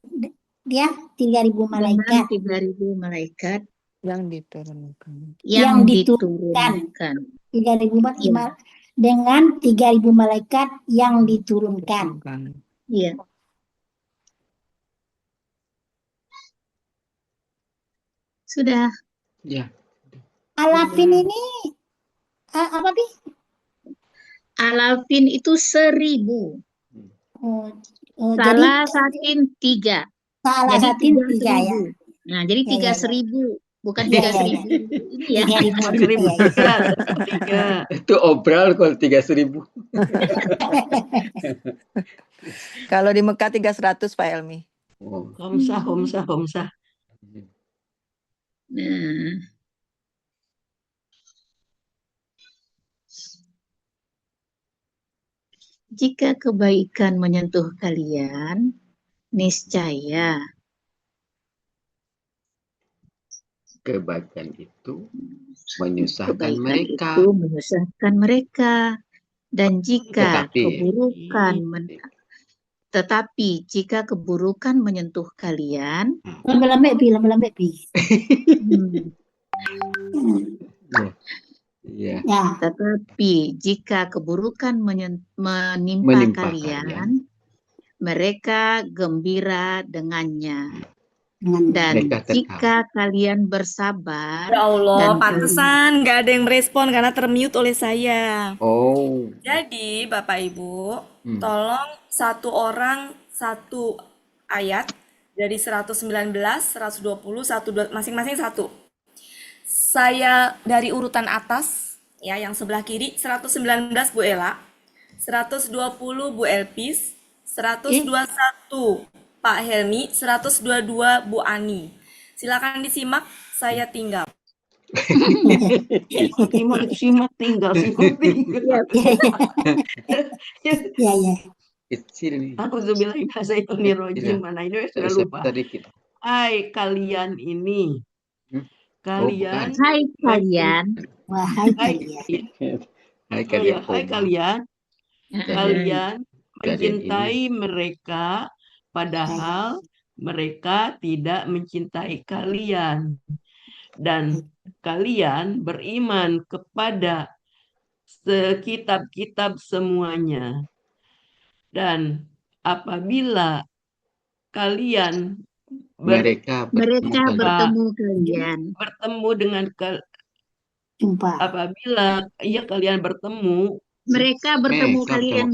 3.000 malaikat. 3.000 malaikat yang diturunkan. 3.000 dengan 3.000 malaikat yang diturunkan. Iya. Sudah. Ya. Alafin ini apa Bi? Alafin itu 1.000. Salah satin 3. Salah satin 3 ya. Nah, jadi 3.000, bukan 3.000. Ini ya. 3.000. Itu obral kalau 3.000. Kalau di Mekah 300 Pak Elmi. Homsah. Nah. jika kebaikan menyentuh kalian, niscaya Kebaikan itu menyusahkan kebaikan mereka. itu menyusahkan mereka. Dan jika tetapi jika keburukan menyentuh kalian, Lambe-lambe pi. Ya. Tetapi jika keburukan menimpa kalian, mereka gembira dengannya. Dan jika kalian bersabar, Ya Allah, pantesan nggak ada yang merespon karena termute oleh saya. Oh. Jadi, Bapak Ibu, tolong satu orang satu ayat dari 119, 120, 102, masing-masing satu. Saya dari urutan atas, ya, yang sebelah kiri, 119 Bu Ela, 120 Bu Elpis, 121 Pak Helmi, 122 Bu Ani. Silakan disimak, saya tinggal. Simak tinggal. Ya. Kecil nih. Aku bilang bahasa Rojim mana ini sudah lupa. Hai kalian ini. Kalian. Hai kalian. Wahai kalian. Hai kalian. Hai kalian. Kalian mencintai mereka padahal mereka tidak mencintai kalian. Dan kalian beriman kepada kitab-kitab semuanya. Dan apabila kalian mereka bertemu kalian, bertemu dengan jumpa. Apabila kalian bertemu, mereka bertemu kalian.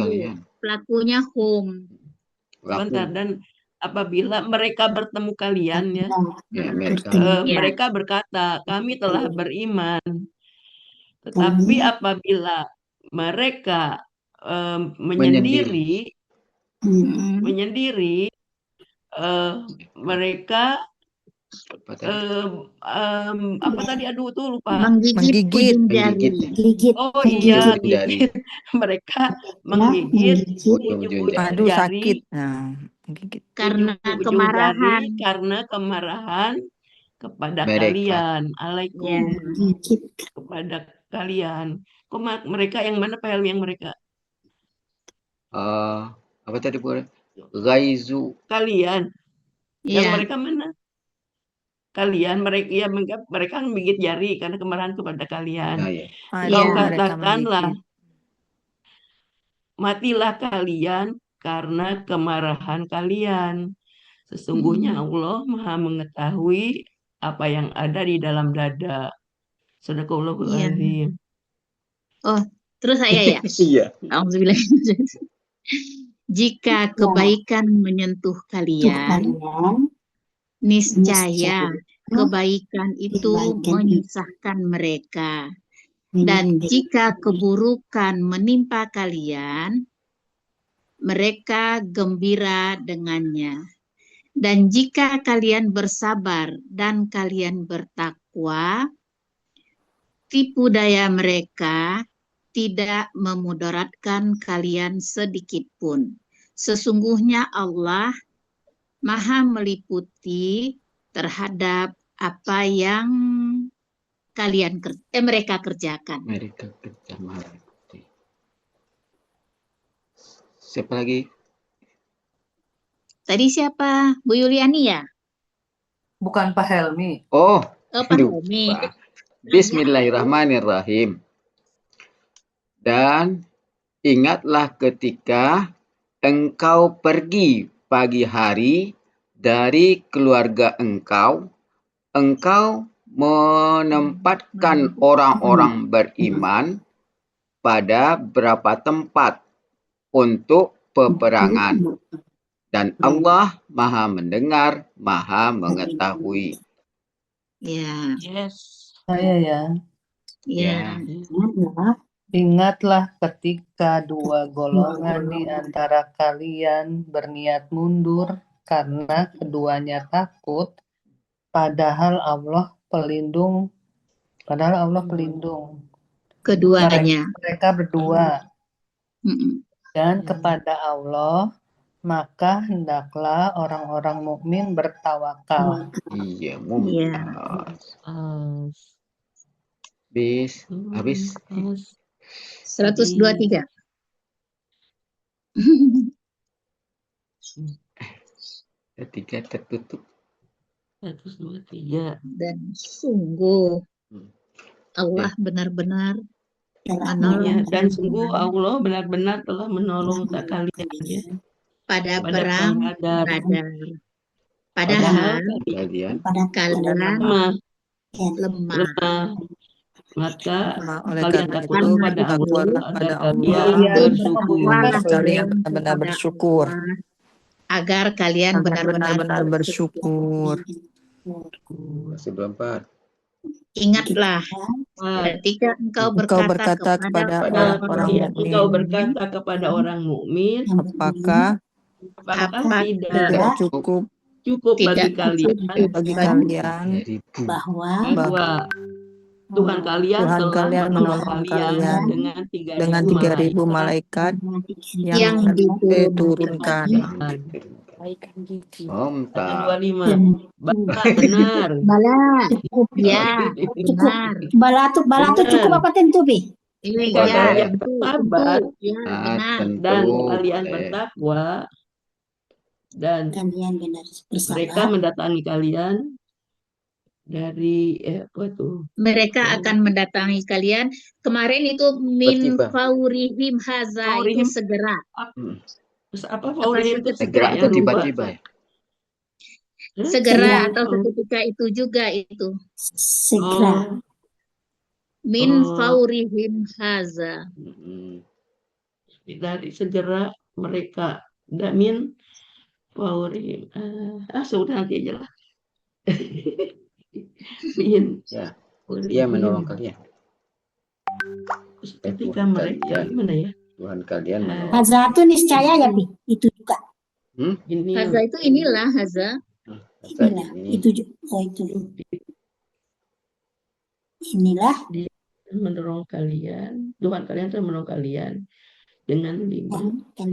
Pelakunya home. Sebentar, dan apabila mereka bertemu kalian mereka berkata, kami telah beriman. Tetapi apabila mereka menyendiri, mereka apa tadi? Aduh tuh lupa. Menggigit. Oh iya, gigit. Mereka menggigit ujung Aduh, jari. sakit. Nah, menggigit. Karena kemarahan. Karena kemarahan kepada kalian. Alaikum. Kepada kalian. Kok mereka yang mana, Pak Helmi, yang mereka? Apa tadi Bu? Ghaizu. Kalian. Yang mereka mana? Kalian, mereka menggigit jari karena kemarahan kepada kalian. Kau katakanlah, matilah kalian karena kemarahan kalian. Sesungguhnya Allah Maha mengetahui apa yang ada di dalam dada. Sadaqallahul azim. Oh, terus saya ya? Iya. Alhamdulillah. Jika kebaikan menyentuh kalian, niscaya kebaikan itu menyusahkan mereka. Dan jika keburukan menimpa kalian, mereka gembira dengannya. Dan jika kalian bersabar dan kalian bertakwa, tipu daya mereka tidak memudaratkan kalian sedikit pun. Sesungguhnya Allah Maha meliputi terhadap apa yang mereka kerjakan. Siapa lagi? Tadi siapa? Bu Yuliani ya? Bukan Pak Helmi. Oh, Pak Helmi. Bismillahirrahmanirrahim. Dan ingatlah ketika engkau pergi pagi hari dari keluarga engkau menempatkan orang-orang beriman pada beberapa tempat untuk peperangan. Dan Allah Maha mendengar, Maha mengetahui. Ya. Yes. Saya ya. Ya. Ingatlah ketika dua golongan di antara kalian berniat mundur karena keduanya takut, padahal Allah pelindung. Keduanya. Mereka berdua. Dan kepada Allah, maka hendaklah orang-orang mukmin bertawakal. Iya, Iya. mumtaz. Habis. 123. Ketiga tertutup. 123. Dan sungguh Allah benar-benar menolong Dan sungguh Allah benar-benar telah menolong kalian ya pada pada perang Badar. Padahal Kalian kalian lemah. Maka oleh kalian karena takut itu kepada Allah pada agar Allah kalian bersyukur. bersyukur. Kalian benar-benar bersyukur. Agar kalian benar-benar bersyukur. masih belum 4. Ingatlah ketika engkau berkata kepada orang-orang Engkau mukmin, berkata kepada orang mukmin, apakah tidak cukup bagi kalian bahwa Tuhan kalian telah menolong kalian dengan 3.000 malaikat yang diturunkan. Mumtaz. 25. Benar. Bala. Ya, benar. Bala tuh cukup apa tentu, Bi? Iya, Tentu. Sabar. Ya, benar. Dan kalian bertakwa dan Kalian benar mereka mendatangi kalian dari mereka akan mendatangi kalian. Kemarin itu min faurihim haza itu segera. Apa faurihim itu segera atau tiba-tiba ya? Segera atau seketika itu juga itu. Segera. Min faurihim haza. Dari segera mereka. Min faurihim. Sudah nanti aja lah. Ia menolong kalian. Ketika mereka gimana ya? Tuhan kalian menolong. Haza itu niscaya ya, Bi? Itu juga. Haza itu inilah haza. Inilah, itu juga. Oh, itu. Inilah. Dia menolong kalian. Tuhan kalian telah menolong kalian dengan 5.000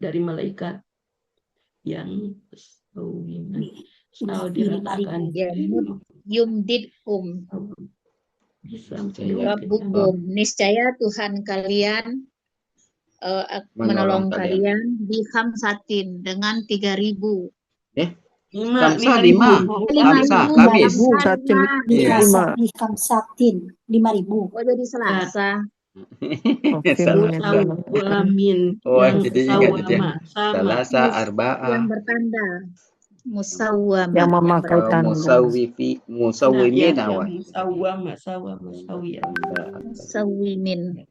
dari malaikat yang diratakan. Yumdidkum Rabbukum, niscaya Tuhan kalian menolong kalian di khamsatin dengan 3.000. Kamsa 5. Kamsa Kamis. Di khamsatin 5.000. Oh, jadi Selasa. Musawamin. Jadi ingat itu ya. Selasa Arba'ah. Yang bertanda. Musawwam. Yang memakai tanda. Musawwimin awal. Musawimin.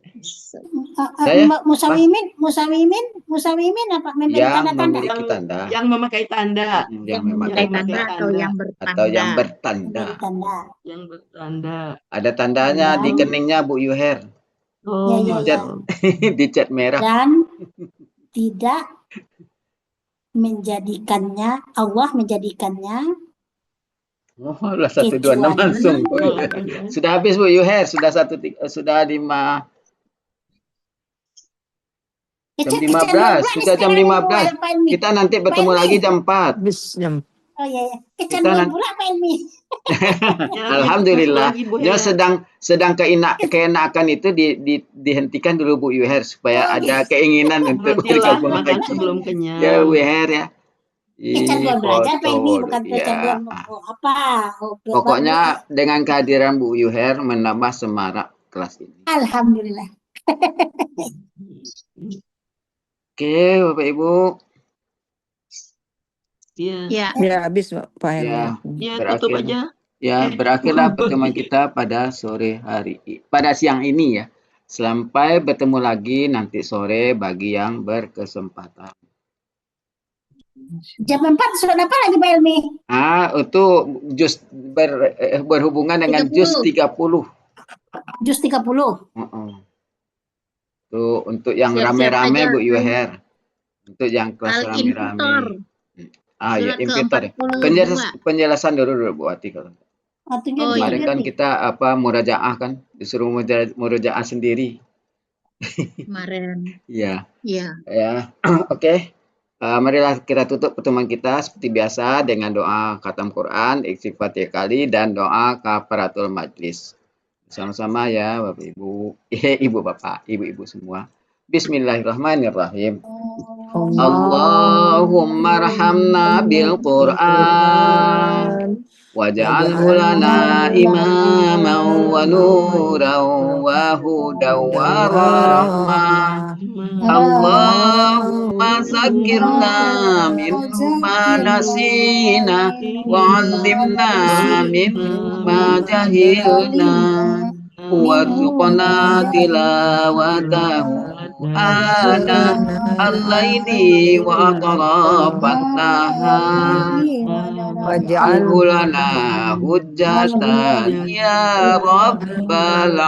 Musawimin apa? Memiliki tanda. Yang memakai tanda. Yang memakai tanda atau yang bertanda. Atau yang bertanda. Yang bertanda. Ada tandanya di keningnya Bu Yuher. Dicat merah. Dan tidak menjadikannya, Allah menjadikannya. Oh, 126 langsung. Sudah habis Bu Yuher, sudah 5 jam 15, sudah jam 15. Kita nanti bertemu lagi jam 4. Oh iya, kecanduan pula Pak Ilmi. Alhamdulillah. Dia sedang keenakan itu dihentikan dulu Bu Yuher supaya ada keinginan untuk bergabung lagi. Belum kenyang. Ya Bu Yuher ya. Kecanduan belajar Pak Ilmi, bukan kecanduan apa. Pokoknya dengan kehadiran Bu Yuher menambah semarak kelas ini. Alhamdulillah. Oke, Bapak Ibu. Ya, habis Pak Helmi. Tutup aja. Ya, berakhirlah pertemuan kita pada sore hari, pada siang ini ya. Sampai bertemu lagi nanti sore bagi yang berkesempatan. Jam 4 sudah apa lagi Pak Helmi? Itu jus berhubungan dengan jus 30. Jus 30. Tuh, untuk yang rame-rame Bu Yuher. Untuk yang kelas rame-rame. Ya, impitor ya. Penjelasan dulu Bu Ati kalau. Kemarin kan kita murojaah kan, disuruh murojaah sendiri. kemarin. Ya, Ya. ya. Oke. Marilah kita tutup pertemuan kita seperti biasa dengan doa khatam Quran, istighfar 3 kali, dan doa kafaratul majlis. Sama-sama ya, Bapak Ibu, Ibu Bapak, Ibu-ibu semua. Bismillahirrahmanirrahim. Allahumma arhamna bil Qur'an waj'alhu lana imaman wa nuran wa hudan wa rahmah. Allahumma zakirna minhu ma nasina wa 'allimna minhu ma jahilna warzuqna tilawatahu ana al-laili wa atrafan nahar waj'alhu lana hujjatan ya rabbal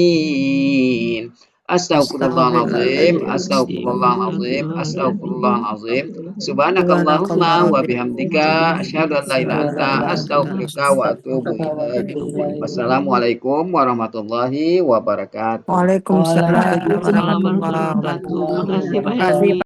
alamin. Astaghfirullahaladzim, astaghfirullahaladzim, astaghfirullahaladzim. Subhanakallahumma wa bihamdika asyhadu an la ilaha illa anta astaghfiruka wa atubu ilaik. Wassalamualaikum warahmatullahi wabarakatuh. Waalaikumsalam Waalaikumsalam warahmatullahi warahmatullahi wabarakatuh. wabarakatuh. Makasih Pak Terima kasih, Helmi.